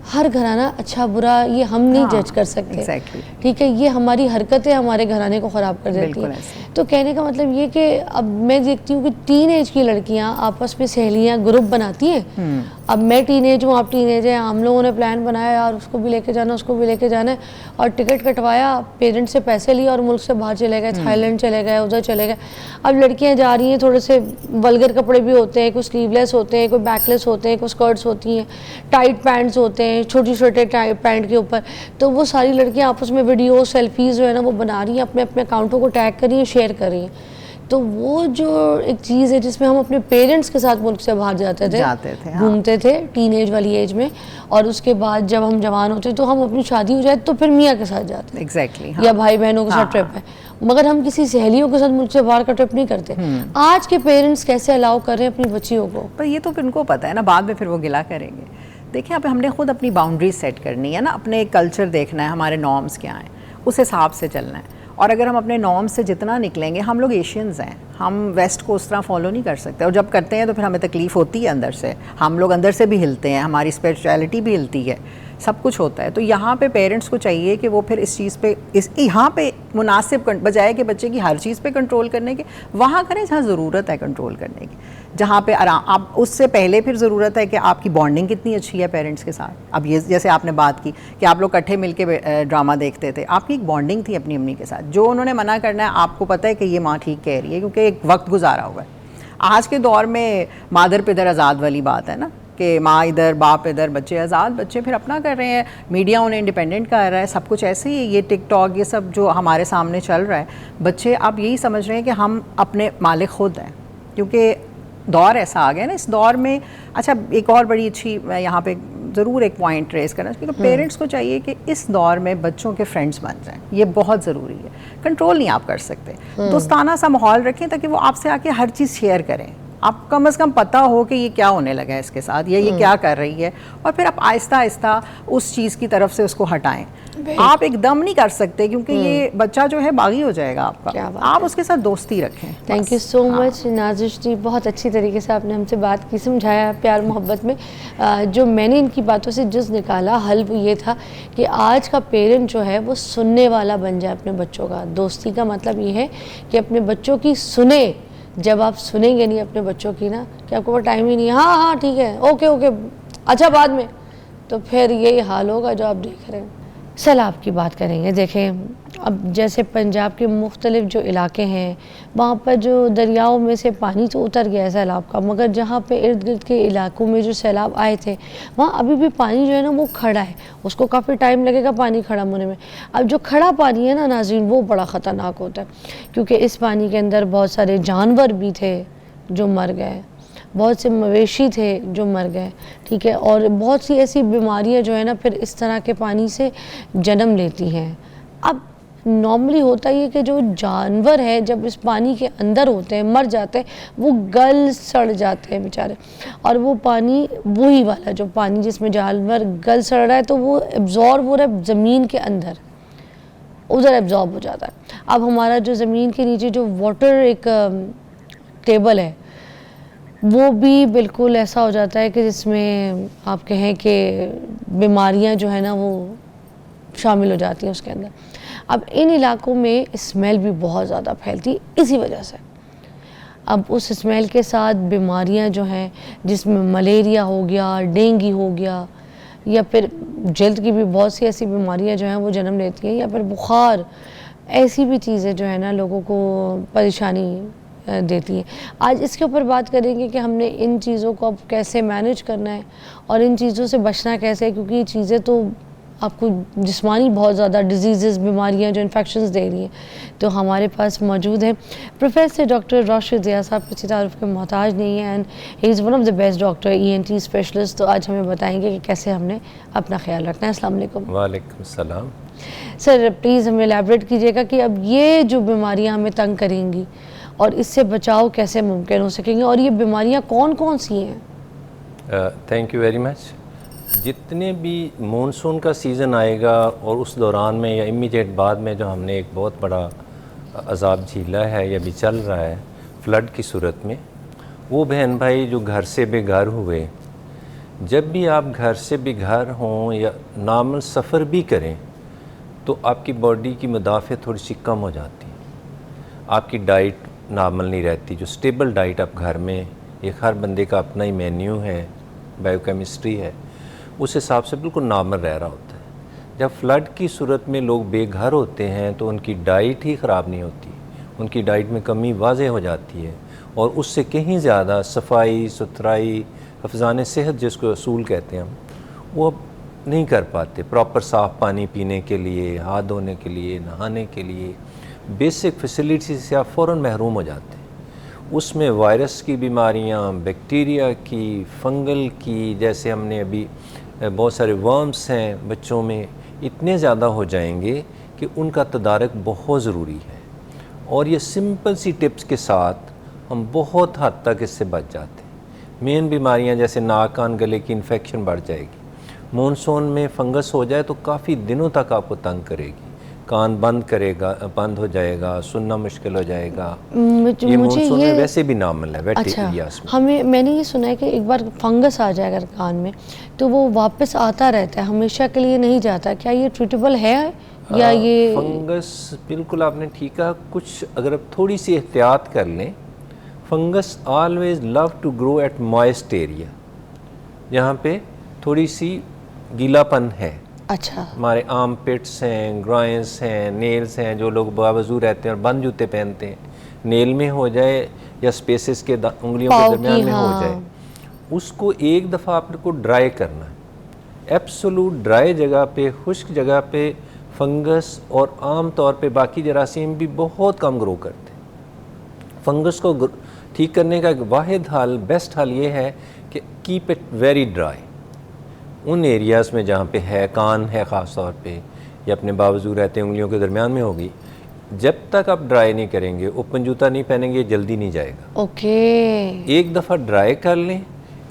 हर घराना अच्छा बुरा ये हम नहीं जज कर सकते। ठीक है, ये हमारी हरकतें हमारे घराने को ख़राब कर देती हैं। तो कहने का मतलब ये कि अब मैं देखती हूँ कि टीन एज की लड़कियाँ आपस में सहेलियाँ ग्रुप बनाती हैं। अब मैं टीन एज हूँ, आप टीन एज हैं, हम लोगों ने प्लान बनाया यार उसको भी लेके जाना, उसको भी लेके जाना है, और टिकट कटवाया, पेरेंट्स से पैसे लिए और मुल्क से बाहर चले गए, थाईलैंड चले गए, उधर चले गए। अब लड़कियाँ जा रही हैं, थोड़े से वल्गर कपड़े भी होते हैं, कुछ स्लीवलेस होते हैं, कोई बैकलेस होते हैं, कुछ स्कर्ट्स होती हैं, टाइट पैंट्स होते हैं, छोटी छोटे पैंट के ऊपर। तो वो सारी लड़कियां आपस में वीडियो सेल्फीज जो है ना वो बना रही हैं, अपने अपने अकाउंटों को टैग कर रही हैं, शेयर कर रही हैं। तो वो जो एक चीज़ है जिसमें हम अपने पेरेंट्स के साथ मुल्क से बाहर जाते थे, घूमते थे टीन एज वाली एज में, और उसके बाद जब हम जवान होते तो हम अपनी शादी हो जाए तो फिर मियाँ के साथ जाते एग्जैक्टली, या भाई बहनों के साथ ट्रिप है, मगर हम किसी सहेलियों के साथ मुल्क से बाहर का ट्रिप नहीं करते। आज के पेरेंट्स कैसे अलाउ कर रहे हैं अपनी बच्चियों को? पर ये तो फिर उनको पता है ना, बाद में फिर वो गिला करेंगे। देखिए, अब हमने खुद अपनी बाउंड्रीज सेट करनी है ना, अपने कल्चर देखना है, हमारे नॉर्म्स क्या हैं, उस हिसाब से चलना है। और अगर हम अपने नॉर्म्स से जितना निकलेंगे, हम लोग एशियंस हैं, हम वेस्ट को उस तरह फॉलो नहीं कर सकते, और जब करते हैं तो फिर हमें तकलीफ़ होती है अंदर से। हम लोग अंदर से भी हिलते हैं, हमारी स्पिरिचुअलिटी भी हिलती है, सब कुछ होता है। तो यहाँ पे पेरेंट्स को चाहिए कि वो फिर इस चीज़ पे, इस यहाँ पे मुनासिब, बजाय कि बच्चे की हर चीज़ पे कंट्रोल करने के, वहाँ करें जहाँ ज़रूरत है कंट्रोल करने की, जहाँ पे आराम। आप उससे पहले फिर ज़रूरत है कि आपकी बॉन्डिंग कितनी अच्छी है पेरेंट्स के साथ। अब ये जैसे आपने बात की कि आप लोग इकट्ठे मिल के ड्रामा देखते थे, आपकी एक बॉन्डिंग थी अपनी अम्मी के साथ, जो उन्होंने मना करना है आपको पता है कि ये माँ ठीक कह रही है, क्योंकि एक वक्त गुजारा हुआ है। आज के दौर में मादर पिदर आज़ाद वाली बात है ना, कि माँ इधर बाप इधर, बच्चे आज़ाद, बच्चे फिर अपना कर रहे हैं, मीडिया उन्हें इंडिपेंडेंट कर रहा है, सब कुछ ऐसे ही। ये टिकटॉक ये सब जो हमारे सामने चल रहा है, बच्चे अब यही समझ रहे हैं कि हम अपने मालिक खुद हैं, क्योंकि दौर ऐसा आ गया ना इस दौर में। अच्छा, एक और बड़ी अच्छी, मैं यहाँ पे ज़रूर एक पॉइंट रेस करना, क्योंकि पेरेंट्स को चाहिए कि इस दौर में बच्चों के फ्रेंड्स बन जाएं, ये बहुत ज़रूरी है। कंट्रोल नहीं आप कर सकते, दोस्ताना सा माहौल रखें ताकि वो आपसे आके हर चीज़ शेयर करें, आप कम से कम पता हो कि ये क्या होने लगा है इसके साथ, या ये क्या कर रही है, और फिर आप आहिस्ता आहिस्ता उस चीज़ की तरफ से उसको हटाएं। आप एकदम नहीं कर सकते क्योंकि ये बच्चा जो है बागी हो जाएगा आपका, आप उसके साथ दोस्ती रखें। थैंक यू सो मच नाज़िश जी, बहुत अच्छी तरीके से आपने हमसे बात की, समझाया प्यार मोहब्बत में। जो मैंने इनकी बातों से जस्ट निकाला हल वो ये था कि आज का पेरेंट जो है वो सुनने वाला बन जाए अपने बच्चों का। दोस्ती का मतलब ये है कि अपने बच्चों की सुने। जब आप सुनेंगे नहीं अपने बच्चों की ना, कि आपको वो टाइम ही नहीं है, हाँ हाँ ठीक है, ओके ओके, अच्छा बाद में, तो फिर यही हाल होगा जो आप देख रहे हैं। सैलाब की बात करेंगे। देखें अब जैसे पंजाब के मुख्तलिफ जो इलाके हैं वहाँ पर जो दरियाओं में से पानी तो उतर गया है सैलाब का, मगर जहाँ पे इर्द गिर्द के इलाकों में जो सैलाब आए थे वहाँ अभी भी पानी जो है ना वो खड़ा है, उसको काफ़ी टाइम लगेगा पानी खड़ा होने में। अब जो खड़ा पानी है ना नाज़रीन, वो बड़ा ख़तरनाक होता है, क्योंकि इस पानी के अंदर बहुत सारे जानवर भी थे जो मर गए, बहुत से मवेशी थे जो मर गए, ठीक है, और बहुत सी ऐसी बीमारियां जो है ना फिर इस तरह के पानी से जन्म लेती हैं। अब नॉर्मली होता ये कि जो जानवर है जब इस पानी के अंदर होते हैं, मर जाते हैं, वो गल सड़ जाते हैं बेचारे, और वो पानी वही वाला जो पानी जिसमें जानवर गल सड़ रहा है तो वो एब्जॉर्ब हो रहा है ज़मीन के अंदर, उधर एब्जॉर्ब हो जाता है। अब हमारा जो ज़मीन के नीचे जो वाटर एक टेबल है वो भी बिल्कुल ऐसा हो जाता है कि जिसमें आप कहें कि बीमारियां जो है ना वो शामिल हो जाती हैं उसके अंदर। अब इन इलाकों में स्मेल भी बहुत ज़्यादा फैलती है इसी वजह से। अब उस स्मेल के साथ बीमारियां जो हैं जिसमें मलेरिया हो गया, डेंगू हो गया, या फिर जल्द की भी बहुत सी ऐसी बीमारियां जो हैं वो जन्म लेती हैं, या फिर बुखार, ऐसी भी चीज़ें जो है ना लोगों को परेशानी देती है। आज इसके ऊपर बात करेंगे कि हमने इन चीज़ों को अब कैसे मैनेज करना है और इन चीज़ों से बचना कैसे है, क्योंकि ये चीज़ें तो आपको जिस्मानी बहुत ज़्यादा डिजीज़, बीमारियां जो इन्फेक्शंस दे रही हैं। तो हमारे पास मौजूद है प्रोफेसर डॉक्टर राशिद ज़िया साहब, किसी तारुफ के मोहताज नहीं है, and he is one of the best doctor ENT specialist. तो आज हमें बताएंगे कि कैसे हमने अपना ख्याल रखना है। अस्सलाम वालेकुम। वालेकुम सलाम। सर प्लीज़ हमें एलैबोरेट कीजिएगा कि अब ये जो बीमारियाँ हमें तंग करेंगी और इससे बचाव कैसे मुमकिन हो सकेंगे, और ये बीमारियां कौन कौन सी हैं? Thank you very much. जितने भी मॉनसून का सीज़न आएगा और उस दौरान में या इमीडिएट बाद में जो हमने एक बहुत बड़ा अजाब झीला है या भी चल रहा है फ्लड की सूरत में, वो बहन भाई जो घर से बेघर हुए, जब भी आप घर से बेघर हों या नॉर्मल सफ़र भी करें तो आपकी बॉडी की मुदाफ़त थोड़ी सी कम हो जाती है, आपकी डाइट नॉर्मल नहीं रहती। जो स्टेबल डाइट आप घर में, एक हर बंदे का अपना ही मेन्यू है, बायोकेमिस्ट्री है, उस हिसाब से बिल्कुल नॉर्मल रह रहा होता है। जब फ्लड की सूरत में लोग बेघर होते हैं तो उनकी डाइट ही ख़राब नहीं होती, उनकी डाइट में कमी वाज़े हो जाती है, और उससे कहीं ज़्यादा सफाई सुथराई, हिफ़्ज़ान सेहत जिसको असूल कहते हैं हम, वो अब नहीं कर पाते। प्रॉपर साफ़ पानी पीने के लिए, हाथ धोने के लिए, नहाने के लिए, बेसिक फैसिलिटी से आप फ़ौरन महरूम हो जाते हैं। उसमें वायरस की बीमारियां, बैक्टीरिया की, फंगल की, जैसे हमने अभी बहुत सारे वर्म्स हैं बच्चों में, इतने ज़्यादा हो जाएंगे कि उनका तदारक बहुत ज़रूरी है। और ये सिंपल सी टिप्स के साथ हम बहुत हद तक इससे बच जाते हैं। मेन बीमारियां जैसे नाक कान गले की इन्फेक्शन बढ़ जाएगी, मानसून में फंगस हो जाए तो काफ़ी दिनों तक आपको तंग करेगी, कान बंद हो जाएगा, सुनना मुश्किल हो जाएगा। ये मानसून में वैसे भी नॉर्मल है, वेट एरियाज में। मैंने ये सुना है कि एक बार फंगस आ जाए अगर कान में तो वो वापस आता रहता है, हमेशा के लिए नहीं जाता। क्या ये ट्रीटेबल है या ये फंगस? बिल्कुल आपने ठीक कहा। कुछ अगर आप थोड़ी सी एहतियात कर लें, fungus always love to grow at moist area, जहाँ पे थोड़ी सी गीलापन है। अच्छा, हमारे आर्म पिट्स हैं, ग्रॉइंस हैं, नेल्स हैं, जो लोग बावजू रहते हैं और बंद जूते पहनते हैं, नेल में हो जाए या स्पेसेस के उंगलियों के दरमियान में हो जाए, उसको एक दफ़ा आपको ड्राई करना है। एब्सोलूट ड्राई जगह पे, खुश्क जगह पे फंगस और आम तौर पे बाकी जरासीम भी बहुत कम ग्रो करते हैं। फंगस को ठीक करने का एक वाहिद हल, बेस्ट हल ये है कि कीप इट वेरी ड्राई। उन एरियाज़ में जहाँ पे है, कान है ख़ास तौर पे, या अपने बावजू रहते हैं उंगलियों के दरमियान में होगी, जब तक आप ड्राई नहीं करेंगे, ओपन जूता नहीं पहनेंगे, जल्दी नहीं जाएगा। ओके। एक दफ़ा ड्राई कर लें,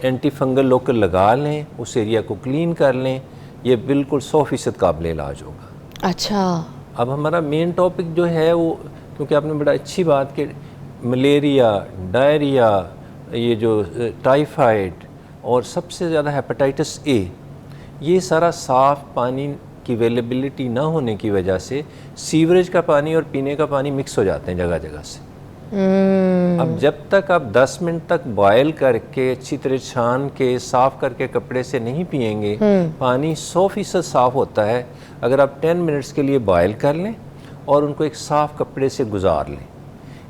एंटी फंगल लोकल लगा लें, उस एरिया को क्लीन कर लें, ये बिल्कुल 100% काबिल इलाज होगा। अच्छा। अब हमारा मेन टॉपिक जो है वो, क्योंकि आपने बड़ा अच्छी बात कि मलेरिया, डायरिया, ये जो टाइफाइड और सबसे ज़्यादा हेपेटाइटिस ए, ये सारा साफ़ पानी की अवेलेबिलिटी ना होने की वजह से सीवरेज का पानी और पीने का पानी मिक्स हो जाते हैं जगह जगह से। अब जब तक आप 10 मिनट तक बॉयल करके अच्छी तरह छान के साफ़ करके कपड़े से नहीं पिएंगे, पानी 100% साफ़ होता है अगर आप 10 मिनट्स के लिए बॉयल कर लें और उनको एक साफ़ कपड़े से गुजार लें।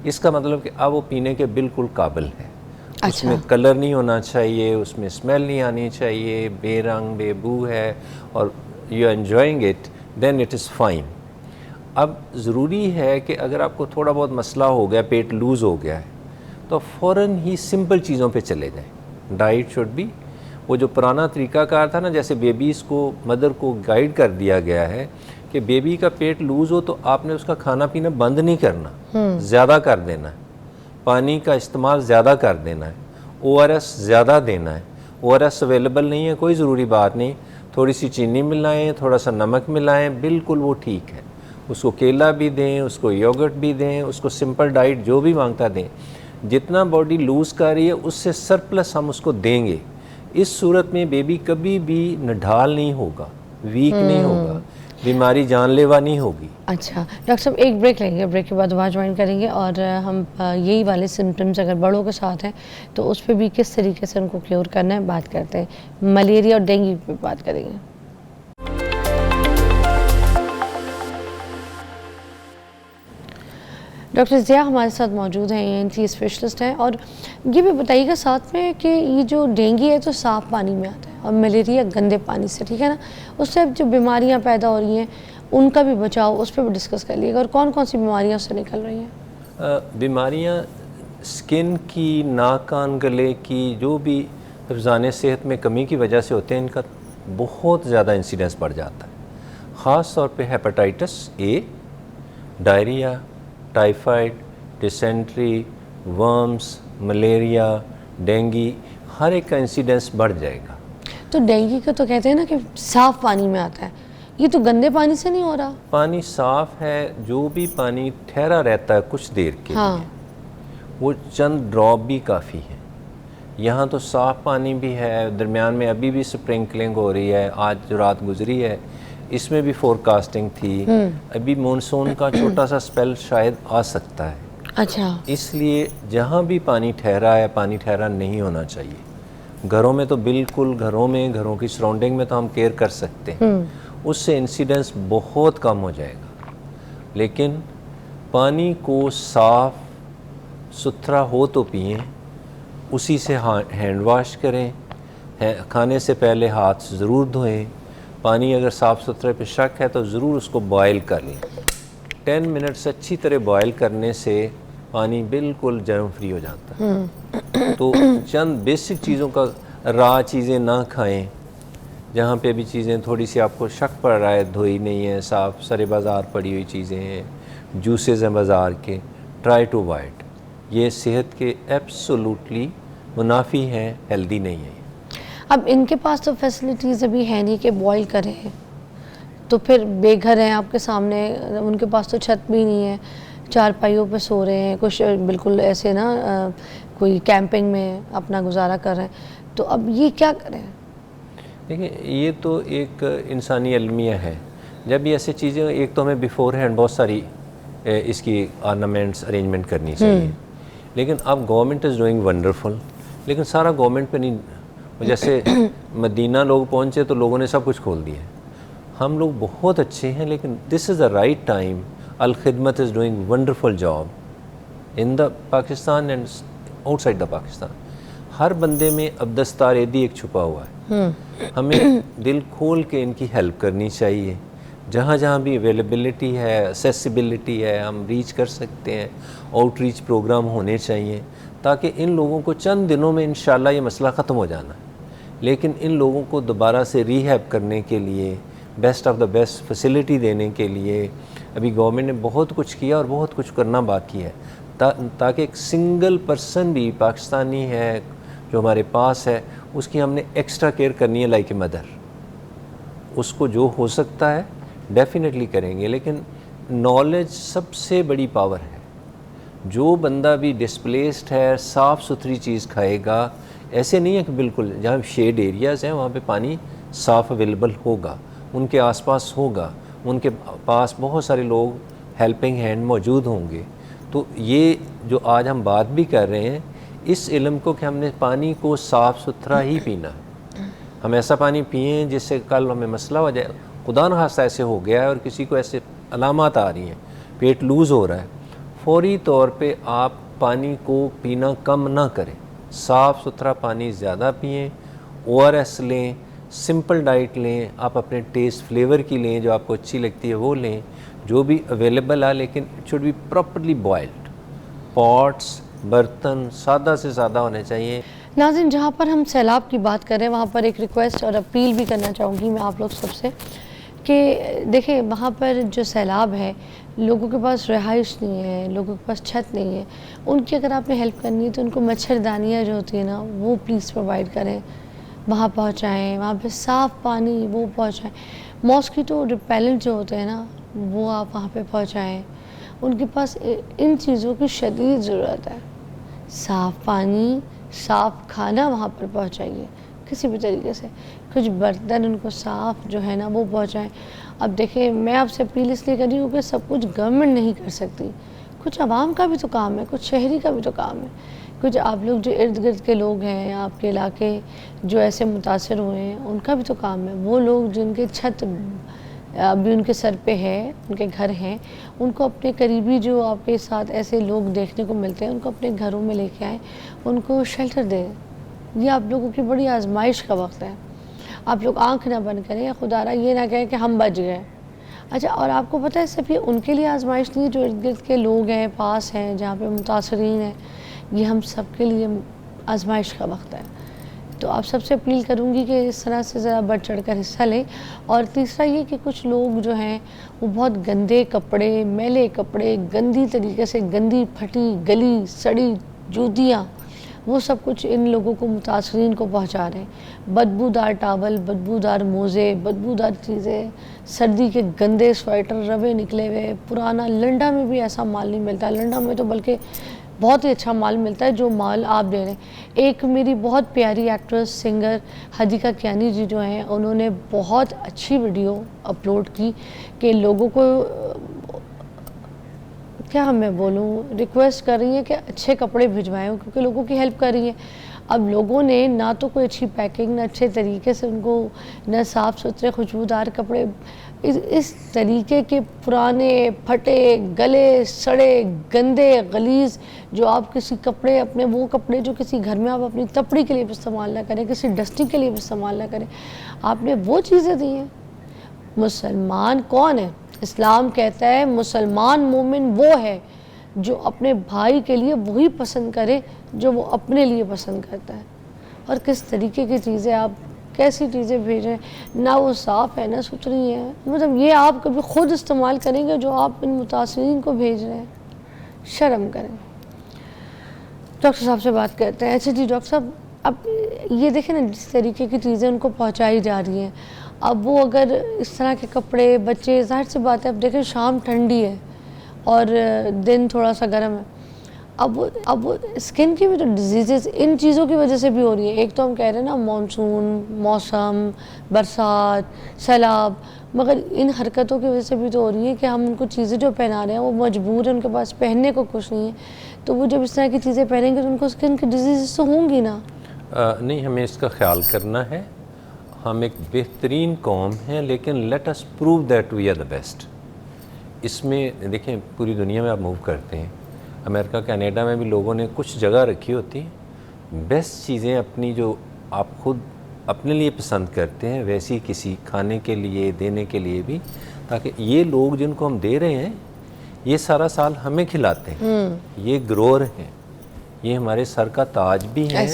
इसका मतलब कि अब वो पीने के बिल्कुल काबिल है। अच्छा। उसमें कलर नहीं होना चाहिए, उसमें स्मेल नहीं आनी चाहिए, बेरंग बेबू है और you are enjoying it, then it is fine. अब ज़रूरी है कि अगर आपको थोड़ा बहुत मसला हो गया, पेट लूज़ हो गया है, तो फ़ौरन ही सिंपल चीज़ों पे चले जाएं। डाइट शुड बी, वो जो पुराना तरीक़ाकार था ना, जैसे बेबीज़ को, मदर को गाइड कर दिया गया है कि बेबी का पेट लूज़ हो तो आपने उसका खाना पीना बंद नहीं करना, ज़्यादा कर देना है, पानी का इस्तेमाल ज़्यादा कर देना है, ORS ज़्यादा देना है। ORS अवेलेबल नहीं है, कोई ज़रूरी बात नहीं, थोड़ी सी चीनी मिलाएं, थोड़ा सा नमक मिलाएं, बिल्कुल वो ठीक है। उसको केला भी दें, उसको योगर्ट भी दें, उसको सिंपल डाइट जो भी मांगता दें। जितना बॉडी लूज़ कर रही है उससे सरप्लस हम उसको देंगे। इस सूरत में बेबी कभी भी नढाल नहीं होगा, वीक नहीं होगा, बीमारी जानलेवा नहीं होगी। अच्छा डॉक्टर साहब, एक ब्रेक लेंगे, ब्रेक के बाद दोबारा ज्वाइन करेंगे और हम यही वाले सिम्टम्स अगर बड़ों के साथ हैं तो उस पर भी किस तरीके से उनको क्योर करना है बात करते हैं। मलेरिया और डेंगू पे बात करेंगे। डॉक्टर ज़िया हमारे साथ मौजूद हैं, ENT स्पेशलिस्ट हैं, और ये भी बताइएगा साथ में कि ये जो डेंगू है तो साफ़ पानी में आता है और मलेरिया गंदे पानी से, ठीक है ना, उससे जो बीमारियां पैदा हो रही हैं उनका भी बचाव, उस पर भी डिस्कस कर लीजिएगा और कौन कौन सी बीमारियां उससे निकल रही हैं। बीमारियां स्किन की, नाक कान गले की, जो भी हिफ़्ज़ाने सेहत में कमी की वजह से होते हैं, इनका बहुत ज़्यादा इंसिडेंस बढ़ जाता है। ख़ास तौर पे hepatitis A, diarrhoea, typhoid, dysentery, worms, malaria, dengue, हर एक का इंसिडेंस बढ़ जाएगा। तो डेंगू का तो कहते हैं ना कि साफ़ पानी में आता है, ये तो गंदे पानी से नहीं हो रहा। पानी साफ़ है, जो भी पानी ठहरा रहता है कुछ देर के लिए, वो चंद ड्रॉप भी काफ़ी है। यहाँ तो साफ़ पानी भी है, दरमियान में अभी भी स्प्रिंकलिंग हो रही है, आज जो रात गुजरी है इसमें भी फोरकास्टिंग थी, अभी मानसून का छोटा सा स्पेल शायद आ सकता है। अच्छा। इसलिए जहाँ भी पानी ठहरा है, पानी ठहरा नहीं होना चाहिए। घरों में तो बिल्कुल, घरों की सराउंडिंग में तो हम केयर कर सकते हैं, उससे इंसिडेंस बहुत कम हो जाएगा। लेकिन पानी को साफ़ सुथरा हो तो पिएं, उसी से हैंड वाश करें, खाने से पहले हाथ ज़रूर धोएं। पानी अगर साफ़ सुथरे पे शक है तो ज़रूर उसको बॉयल कर लें। 10 मिनट्स अच्छी तरह बॉयल करने से पानी बिल्कुल जर्म फ्री हो जाता है। तो चंद बेसिक चीज़ों का, राह चीज़ें ना खाएं, जहाँ पे भी चीज़ें थोड़ी सी आपको शक पड़ रहा है, धोई नहीं है, साफ़ सरे बाज़ार पड़ी हुई चीज़ें हैं, जूसेस हैं बाज़ार के, ट्राई टू अवॉइड। ये सेहत के एब्सोल्युटली मुनाफी हैं, हेल्दी नहीं है। अब इनके पास तो फैसिलिटीज़ अभी है नहीं कि बॉयल करें, तो फिर बेघर हैं आपके सामने, उनके पास तो छत भी नहीं है, चारपाइयों पे सो रहे हैं, कुछ बिल्कुल ऐसे ना कोई कैंपिंग में अपना गुजारा कर रहे हैं, तो अब ये क्या करें? देखिए, ये तो एक इंसानी अलमिया है। जब ये ऐसी चीज़ें, एक तो हमें बिफोर हैंड बहुत सारी इसकी ऑर्नामेंट्स अरेंजमेंट करनी चाहिए, लेकिन अब गवर्नमेंट इज़ डूइंग वंडरफुल, लेकिन सारा गवर्नमेंट पे नहीं। जैसे मदीना लोग पहुँचे तो लोगों ने सब कुछ खोल दिया। हम लोग बहुत अच्छे हैं, लेकिन this is the right time. Al Khidmat is doing wonderful job in the Pakistan and outside the Pakistan. हर बंदे में अब दस्तार एदी एक छुपा हुआ है। हमें दिल खोल के इनकी हेल्प करनी चाहिए। जहाँ जहाँ भी अवेलेबिलिटी है, एक्सेसिबिलिटी है, हम रीच कर सकते हैं। आउटरीच प्रोग्राम होने चाहिए ताकि इन लोगों को चंद दिनों में इंशाल्लाह ये मसला ख़त्म हो जाना है। लेकिन इन लोगों को दोबारा से रीहैब करने के लिए, best of the best facility देने के लिए, अभी गवर्नमेंट ने बहुत कुछ किया और बहुत कुछ करना बाकी है, ताकि एक सिंगल पर्सन भी पाकिस्तानी है जो हमारे पास है, उसकी हमने एक्स्ट्रा केयर करनी है लाइक ए मदर। उसको जो हो सकता है डेफिनेटली करेंगे, लेकिन नॉलेज सबसे बड़ी पावर है। जो बंदा भी डिस्प्लेस्ड है साफ़ सुथरी चीज़ खाएगा, ऐसे नहीं है कि बिल्कुल जहाँ शेड एरियाज़ हैं वहाँ पे पानी साफ़ अवेलेबल होगा, उनके आसपास होगा, उनके पास बहुत सारे लोग हेल्पिंग हैंड मौजूद होंगे। तो ये जो आज हम बात भी कर रहे हैं, इस इल्म को कि हमने पानी को साफ़ सुथरा ही पीना, हम ऐसा पानी पिए जिससे कल हमें मसला हो जाए, खुदा न खास्ता ऐसे हो गया है और किसी को ऐसे अलामात आ रही हैं, पेट लूज़ हो रहा है, फौरी तौर पे आप पानी को पीना कम ना करें, साफ़ सुथरा पानी ज़्यादा पिएं, ORS लें, सिंपल डाइट लें, आप अपने टेस्ट फ्लेवर की लें, जो आपको अच्छी लगती है वो लें, जो भी अवेलेबल है, लेकिन it should be properly boiled. Pots, बर्तन सादा से सादा होने चाहिए। नाज़रीन, जहाँ पर हम सैलाब की बात कर रहे हैं वहाँ पर एक रिक्वेस्ट और अपील भी करना चाहूँगी मैं आप लोग सबसे कि देखें, वहाँ पर जो सैलाब है, लोगों के पास रिहाइश नहीं है, लोगों के पास छत नहीं है, उनकी अगर आपने हेल्प करनी है तो उनको मच्छरदानियाँ जो होती है ना वो प्लीज़ प्रोवाइड करें, वहाँ पहुँचाएँ, वहाँ पे साफ़ पानी वो पहुँचाएँ, मॉस्किटो रिपेलेंट जो होते हैं ना वो आप वहाँ पे पहुँचाएँ। उनके पास इन चीज़ों की शदीद ज़रूरत है। साफ़ पानी, साफ़ खाना वहाँ पर पहुँचाइए किसी भी तरीके से, कुछ बर्तन उनको साफ़ जो है ना वो पहुँचाएँ। अब देखिए, मैं आपसे अपील इसलिए कर रही हूँ कि सब कुछ गवर्नमेंट नहीं कर सकती, कुछ आवाम का भी तो काम है, कुछ शहरी का भी तो काम है, कुछ आप लोग जो इर्द गिर्द के लोग हैं, आपके इलाके जो ऐसे मुतासर हुए हैं, उनका भी तो काम है। वो लोग जिनके छत अभी उनके सर पे है, उनके घर हैं, उनको अपने करीबी जो आपके साथ ऐसे लोग देखने को मिलते हैं उनको अपने घरों में लेके आएँ, उनको शेल्टर दें। ये आप लोगों की बड़ी आजमाइश का वक्त है। आप लोग आंख ना बंद करें या खुदारा ये ना कहें कि हम बच गए। अच्छा, और आपको पता है सिर्फ ये उनके लिए आजमाइश नहीं, जो इर्द गिर्द के लोग हैं, पास हैं, जहाँ पे मुतासरीन हैं, ये हम सब के लिए आजमाइश का वक्त है। तो आप सबसे अपील करूँगी कि इस तरह से ज़रा बढ़ चढ़ कर हिस्सा लें। और तीसरा ये कि कुछ लोग जो हैं वो बहुत गंदे कपड़े, मैले कपड़े, गंदी तरीके से गंदी फटी गली सड़ी जूतियाँ, वो सब कुछ इन लोगों को, मुतासरीन को पहुंचा रहे हैं। बदबूदार टावल, बदबूदार मोज़े, बदबूदार चीज़ें, सर्दी के गंदे स्वेटर, रवे निकले हुए, पुराना। लंडा में भी ऐसा माल नहीं मिलता, लंडा में तो बल्कि बहुत ही अच्छा माल मिलता है जो माल आप दे रहे हैं। एक मेरी बहुत प्यारी एक्ट्रेस सिंगर हदीका कियानी जी जो हैं, उन्होंने बहुत अच्छी वीडियो अपलोड की कि लोगों को, क्या मैं बोलूँ, रिक्वेस्ट कर रही हैं कि अच्छे कपड़े भिजवाएं, क्योंकि लोगों की हेल्प कर रही हैं। अब लोगों ने ना तो कोई अच्छी पैकिंग, ना अच्छे तरीके से उनको, न साफ़ सुथरे खुशबूदार कपड़े, इस तरीके के पुराने फटे गले सड़े गंदे गलीज़ जो आप किसी कपड़े अपने, वो कपड़े जो किसी घर में आप अपनी तपड़ी के लिए भी इस्तेमाल ना करें, किसी डस्टिंग के लिए भी इस्तेमाल ना करें, आपने वो चीज़ें दी हैं। मुसलमान कौन है? इस्लाम कहता है मुसलमान मोमिन वो है जो अपने भाई के लिए वही पसंद करे जो वो अपने लिए पसंद करता है। और किस तरीके की चीज़ें आप, कैसी चीज़ें भेज रहे हैं, ना वो साफ़ है ना सुथरी है। मतलब ये आप कभी ख़ुद इस्तेमाल करेंगे जो आप इन मुतासरीन को भेज रहे हैं? शर्म करें। डॉक्टर साहब से बात करते हैं। अच्छा जी डॉक्टर साहब, अब ये देखें ना, जिस तरीके की चीज़ें उनको पहुँचाई जा रही हैं, अब वो अगर इस तरह के कपड़े, बच्चे, ज़ाहिर सी बात है, अब देखें शाम ठंडी है और दिन थोड़ा सा गर्म है, अब स्किन की भी तो डिजीज़ इन चीज़ों की वजह से भी हो रही है। एक तो हम कह रहे हैं ना मानसून, मौसम, बरसात, सैलाब, मगर इन हरकतों की वजह से भी तो हो रही है कि हम उनको चीज़ें जो पहना रहे हैं वो मजबूर है, उनके पास पहनने को कुछ नहीं है। तो वो जब इस तरह की चीज़ें पहनेंगे तो उनको स्किन की डिजीज़ तो होंगी ना। नहीं, हमें इसका ख्याल करना है। हम एक बेहतरीन कौम हैं, लेकिन let us prove that we are the best. इसमें देखें, पूरी दुनिया में आप मूव करते हैं, अमेरिका कनाडा में भी लोगों ने कुछ जगह रखी होती है बेस्ट चीज़ें अपनी, जो आप खुद अपने लिए पसंद करते हैं, वैसी किसी खाने के लिए, देने के लिए भी, ताकि ये लोग जिनको हम दे रहे हैं ये सारा साल हमें खिलाते हैं, ये ग्रोअर हैं, ये हमारे सर का ताज भी है,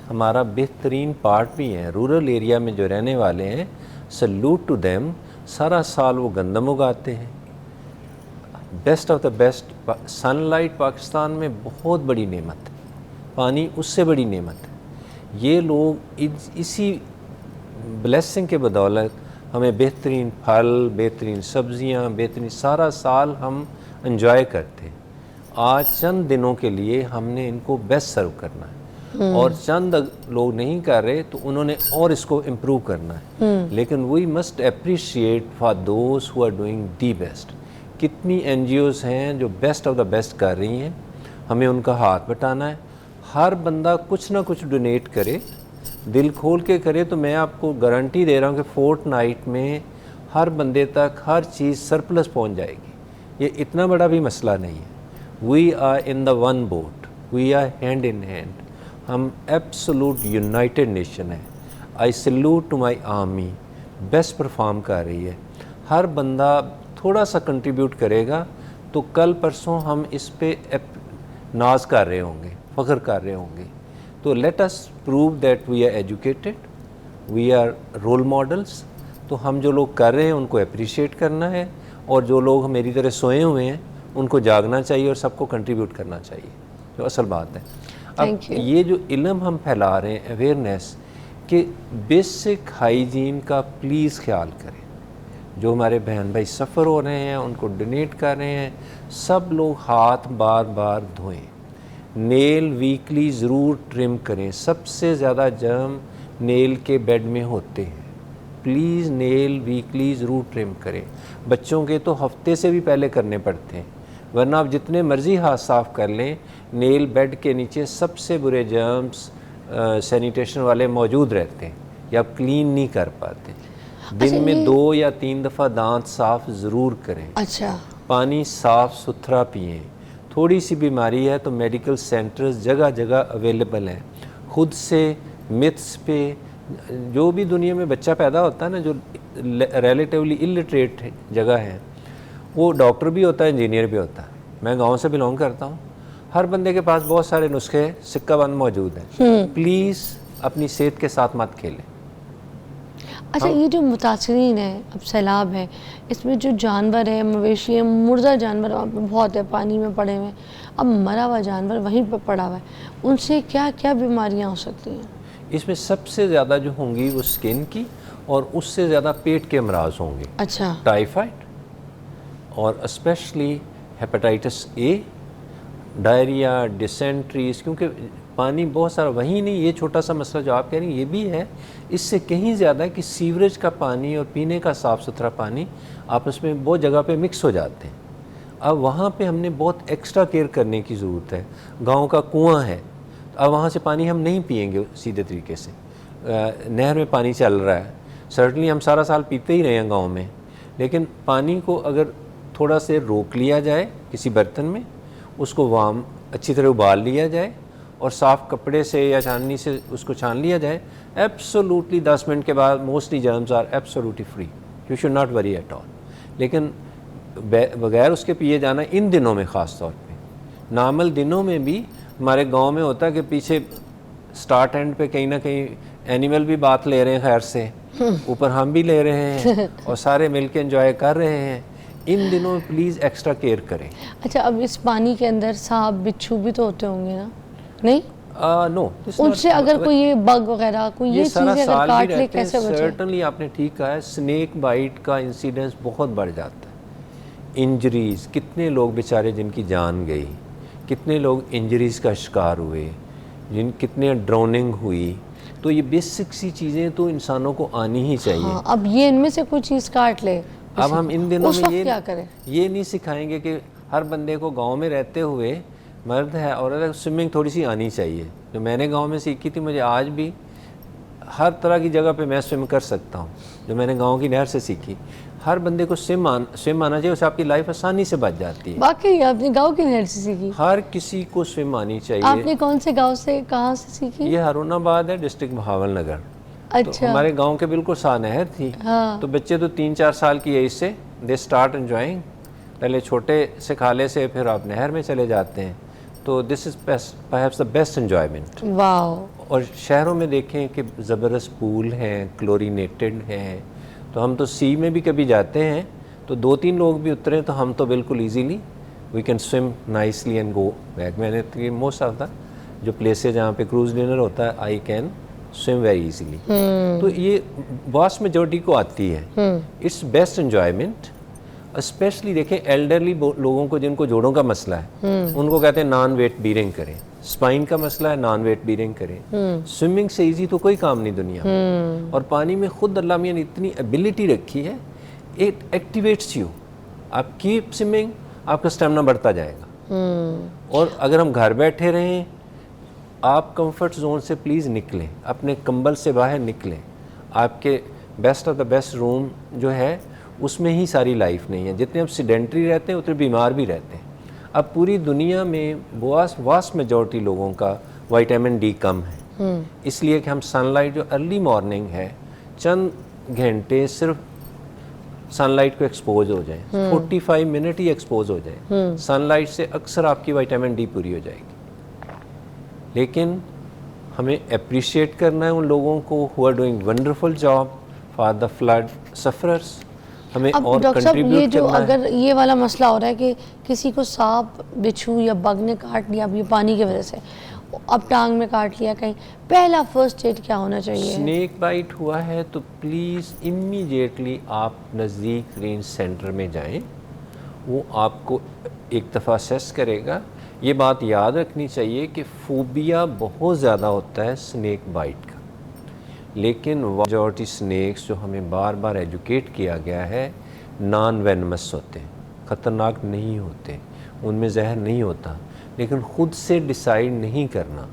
हमारा बेहतरीन पार्ट भी है। रूरल एरिया में जो रहने वाले हैं, सल्यूट टू देम। सारा साल वो गंदम उगाते हैं, best of the best. Sunlight Pakistan में बहुत बड़ी नेमत है, पानी उससे बड़ी नेमत है। ये लोग इसी ब्लेसिंग के बदौलत हमें बेहतरीन फल, बेहतरीन सब्जियां, बेहतरीन सारा साल हम एंजॉय करते हैं। आज चंद दिनों के लिए हमने इनको बेस्ट सर्व करना है, और चंद लोग नहीं कर रहे तो उन्होंने और इसको इम्प्रूव करना है। लेकिन we must appreciate for those who are doing the best. कितनी एनजीओज़ हैं जो बेस्ट ऑफ द बेस्ट कर रही हैं, हमें उनका हाथ बटाना है। हर बंदा कुछ ना कुछ डोनेट करे, दिल खोल के करे, तो मैं आपको गारंटी दे रहा हूँ कि फोर्टनाइट में हर बंदे तक हर चीज़ सरप्लस पहुँच जाएगी। ये इतना बड़ा भी मसला नहीं है। We are in the one boat, we are hand in hand. हम एब्सोलूट यूनाइटेड नेशन है। I salute to my army, best perform कर रही है। हर बंदा थोड़ा सा कंट्रीब्यूट करेगा तो कल परसों हम इस पे नाज कर रहे होंगे, फ़ख्र कर रहे होंगे। तो let us prove that we are educated, we are role models. तो हम जो लोग कर रहे हैं उनको अप्रिशिएट करना है, और जो लोग मेरी तरह सोए हुए हैं उनको जागना चाहिए और सबको कंट्रीब्यूट करना चाहिए, जो असल बात है। अब ये जो इल्म हम फैला रहे हैं, अवेयरनेस कि बेसिक हाइजीन का प्लीज़ ख्याल करें। जो हमारे बहन भाई सफ़र हो रहे हैं, उनको डोनेट कर रहे हैं, सब लोग हाथ बार बार धोएं। नेल वीकली ज़रूर ट्रिम करें। सबसे ज़्यादा जर्म नेल के बेड में होते हैं। प्लीज़ नेल वीकली ज़रूर ट्रिम करें। बच्चों के तो हफ्ते से भी पहले करने पड़ते हैं, वरना आप जितने मर्ज़ी हाथ साफ़ कर लें, नेल बेड के नीचे सबसे बुरे जर्म्स सैनिटेशन वाले मौजूद रहते हैं, या आप क्लीन नहीं कर पाते। दिन में 2 या 3 दफ़ा दांत साफ़ ज़रूर करें। अच्छा, पानी साफ़ सुथरा पिएं। थोड़ी सी बीमारी है तो मेडिकल सेंटर्स जगह जगह अवेलेबल हैं। खुद से मिथ्स पे, जो भी दुनिया में बच्चा पैदा होता है ना, जो रिलेटिवली इलिटरेट जगह है, वो डॉक्टर भी होता है, इंजीनियर भी होता है। मैं गांव से बिलोंग करता हूँ। हर बंदे के पास बहुत सारे नुस्खे सिक्का बंद मौजूद हैं। प्लीज़ अपनी सेहत के साथ मत खेलें। अच्छा, ये जो मुतासरीन है, अब सैलाब है, इसमें जो जानवर है, मवेशी है, मुर्दा जानवर वहाँ पे बहुत है, पानी में पड़े हुए हैं। अब मरा हुआ जानवर वहीं पर पड़ा हुआ है, उनसे क्या क्या बीमारियाँ हो सकती हैं? इसमें सबसे ज़्यादा जो होंगी वो स्किन की, और उससे ज़्यादा पेट के अमराज होंगे। अच्छा, टाइफाइड, और स्पेशली हेपेटाइटिस ए, डायरिया, डिसेंट्रीज। क्योंकि पानी बहुत सारा, वही नहीं, ये छोटा सा मसला जो आप कह रही हैं ये भी है, इससे कहीं ज़्यादा कि सीवरेज का पानी और पीने का साफ़ सुथरा पानी आपस में बहुत जगह पे मिक्स हो जाते हैं। अब वहाँ पे हमने बहुत एक्स्ट्रा केयर करने की ज़रूरत है। गांव का कुआं है, अब वहाँ से पानी हम नहीं पिएंगे सीधे तरीके से। नहर में पानी चल रहा है, सर्टनली हम सारा साल पीते ही रहे हैं गाँव में, लेकिन पानी को अगर थोड़ा से रोक लिया जाए किसी बर्तन में, उसको वार्म अच्छी तरह उबाल लिया जाए और साफ़ कपड़े से या छाननी से उसको छान लिया जाए, एब्सोल्युटली 10 मिनट के बाद mostly germs are absolutely free. You should not worry at all. लेकिन बगैर उसके पिए जाना इन दिनों में ख़ास तौर पे। नॉर्मल दिनों में भी हमारे गांव में होता है कि पीछे स्टार्ट एंड पे कहीं ना कहीं एनिमल भी बात ले रहे हैं खैर से, ऊपर हम भी ले रहे हैं और सारे मिल के एंजॉय कर रहे हैं। इन दिनों में प्लीज़ एक्स्ट्रा केयर करें। अच्छा, अब इस पानी के अंदर सांप बिच्छू भी तो होते होंगे ना? नहीं, नो, उनसे अगर कोई ये बग वगैरह कोई ये चीज़ें अगर काट ले, कैसे बचे? सर्टनली आपने ठीक कहा है, स्नेक बाइट का इंसिडेंस बहुत बढ़ जाता है। इंजरीज, कितने लोग बेचारे जिनकी जान गई, कितने लोग इंजरीज का शिकार हुए, कितने ड्रोनिंग हुई। तो ये बेसिक सी चीज़ें तो इंसानों को आनी ही चाहिए। हाँ, अब ये इनमें से कोई चीज़ काट ले, अब हम इन दिनों में क्या करें? ये नहीं सिखाएंगे कि हर बंदे को गांव में रहते हुए, मर्द है औरत है, स्विमिंग थोड़ी सी आनी चाहिए। जो मैंने गांव में सीखी थी, मुझे आज भी हर तरह की जगह पे मैं स्विम कर सकता हूँ, जो मैंने गांव की नहर से सीखी। हर बंदे को स्विम आना चाहिए, उससे आपकी लाइफ आसानी से बच जाती है। वाकई आपने गांव की नहर से सीखी? हर किसी को स्विम आनी चाहिए। आपने कौन से गांव से, कहाँ से सीखी? ये हरुणाबाद है, डिस्ट्रिक्ट बहावलनगर। अच्छा, तो हमारे गांव के बिल्कुल साथ नहर थी। हाँ। तो बच्चे तो 3-4 साल की एज से दे स्टार्ट एंजॉइंग। पहले छोटे से खाले से फिर आप नहर में चले जाते हैं। तो this is perhaps the best enjoyment. वाह। और शहरों में देखें कि ज़बरदस्त पूल हैं, क्लोरीनेटेड हैं। तो हम तो सी में भी कभी जाते हैं तो 2-3 लोग भी उतरे तो हम तो बिल्कुल easily we can swim nicely and go back. मैंने तो मोस्ट ऑफ द जो प्लेसेस जहाँ पे क्रूज डिनर होता है I can swim very easily. तो ये वास्ट मेजॉरिटी को आती है। It's best enjoyment. स्पेशली देखें एल्डरली लोगों को जिनको जोड़ों का मसला है उनको कहते हैं नॉन वेट बीरिंग करें। स्पाइन का मसला है नॉन वेट बीरिंग करें। स्विमिंग से इजी तो कोई काम नहीं दुनिया में। और पानी में खुद अल्लाह मियां ने इतनी एबिलिटी रखी है, इट एक्टिवेट्स यू। आप कीप स्विमिंग, आपका स्टेमिना बढ़ता जाएगा। और अगर हम घर बैठे रहें, आप कंफर्ट जोन से प्लीज़ निकलें, अपने कंबल से बाहर निकलें। आपके best of the best room जो है उसमें ही सारी लाइफ नहीं है। जितने आप सीडेंट्री रहते हैं उतने बीमार भी रहते हैं। अब पूरी दुनिया में वास्ट मेजॉरिटी लोगों का विटामिन डी कम है, इसलिए कि हम सनलाइट जो अर्ली मॉर्निंग है चंद घंटे सिर्फ सनलाइट को एक्सपोज हो जाए, 45 मिनट ही एक्सपोज हो जाए सनलाइट से, अक्सर आपकी विटामिन डी पूरी हो जाएगी। लेकिन हमें अप्रिशिएट करना है उन लोगों को who are doing wonderful job for the flood sufferers. हमें अब और डॉक्टर साहब ये कंट्रीब्यूट जो करना है। अगर ये वाला मसला हो रहा है कि किसी को सांप बिच्छू या बग ने काट लिया, अब ये पानी की वजह से, अब टांग में काट लिया कहीं, पहला फर्स्ट एड क्या होना चाहिए? स्नेक बाइट हुआ है तो प्लीज़ इमीडिएटली आप नज़दीक रेंज सेंटर में जाएं। वो आपको एक दफ़ा असेस करेगा। ये बात याद रखनी चाहिए कि फोबिया बहुत ज़्यादा होता है स्नेक बाइट का, लेकिन मेजॉरिटी स्नेक्स जो हमें बार बार एजुकेट किया गया है नॉन वेनमस होते हैं, ख़तरनाक नहीं होते, उनमें जहर नहीं होता। लेकिन ख़ुद से डिसाइड नहीं करना,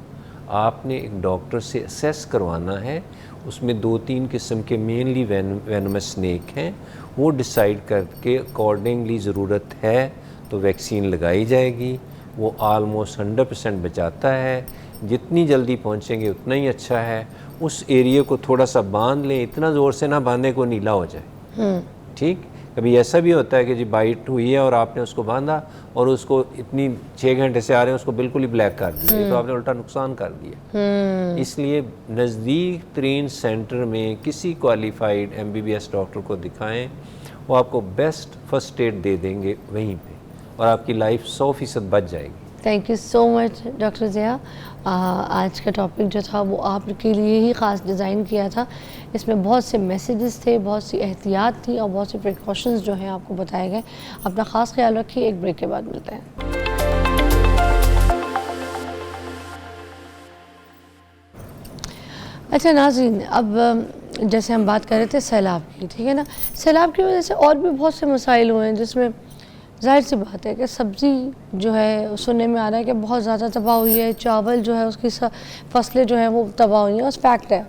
आपने एक डॉक्टर से असेस करवाना है। उसमें 2-3 किस्म के मेनली वेनमस स्नेक हैं, वो डिसाइड करके अकॉर्डिंगली ज़रूरत है तो वैक्सीन लगाई जाएगी। वो आलमोस्ट 100% बचाता है। जितनी जल्दी पहुंचेंगे उतना ही अच्छा है। उस एरिया को थोड़ा सा बांध लें, इतना ज़ोर से ना बांधे को नीला हो जाए। ठीक, कभी ऐसा भी होता है कि जी बाइट हुई है और आपने उसको बांधा और उसको इतनी 6 घंटे से आ रहे हैं उसको बिल्कुल ही ब्लैक कर दिया, ये तो आपने उल्टा नुकसान कर दिया। इसलिए नज़दीक तरीन सेंटर में किसी क्वालिफाइड MBBS डॉक्टर को दिखाएं, वो आपको बेस्ट फर्स्ट एड दे देंगे वहीं पे और आपकी लाइफ 100% बच जाएगी। Thank you so much doctor Zia. आज का टॉपिक जो था वो आपके लिए ही ख़ास डिज़ाइन किया था। इसमें बहुत से मैसेजेस थे, बहुत सी एहतियात थी और बहुत से प्रिकॉशंस जो हैं आपको बताए गए। अपना ख़ास ख्याल रखिए। एक ब्रेक के बाद मिलते हैं। अच्छा नाज़रीन, अब जैसे हम बात कर रहे थे सैलाब की, ठीक है ना, सैलाब की वजह से और भी बहुत से मसाइल हुए हैं, जिसमें जाहिर सी बात है कि सब्ज़ी जो है सुनने में आ रहा है कि बहुत ज़्यादा तबाह हुई है, चावल जो है उसकी फसलें जो हैं वो तबाह हुई हैं, उस फैक्ट है।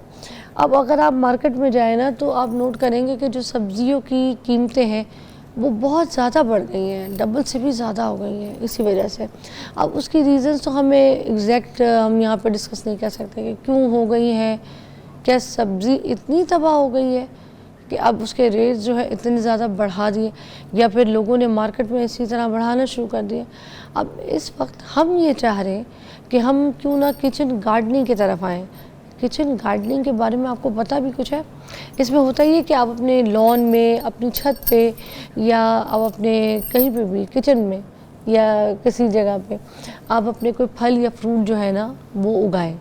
अब अगर आप मार्केट में जाएँ ना तो आप नोट करेंगे कि जो सब्ज़ियों की कीमतें हैं वो बहुत ज़्यादा बढ़ गई हैं, डबल से भी ज़्यादा हो गई हैं इसी वजह से। अब उसकी रीज़न्स तो हमें एग्जैक्ट हम यहाँ पर डिस्कस नहीं कर सकते कि क्यों हो गई हैं, क्या सब्ज़ी इतनी तबाह हो गई है कि अब उसके रेट जो है इतने ज़्यादा बढ़ा दिए, या फिर लोगों ने मार्केट में इसी तरह बढ़ाना शुरू कर दिया। अब इस वक्त हम ये चाह रहे हैं कि हम क्यों ना किचन गार्डनिंग की तरफ आएँ। किचन गार्डनिंग के बारे में आपको पता भी कुछ है? इसमें होता ही है कि आप अपने लॉन में, अपनी छत पे, या आप अपने कहीं पे भी किचन में या किसी जगह पे आप अपने कोई फल या फ्रूट जो है ना वो उगाएं,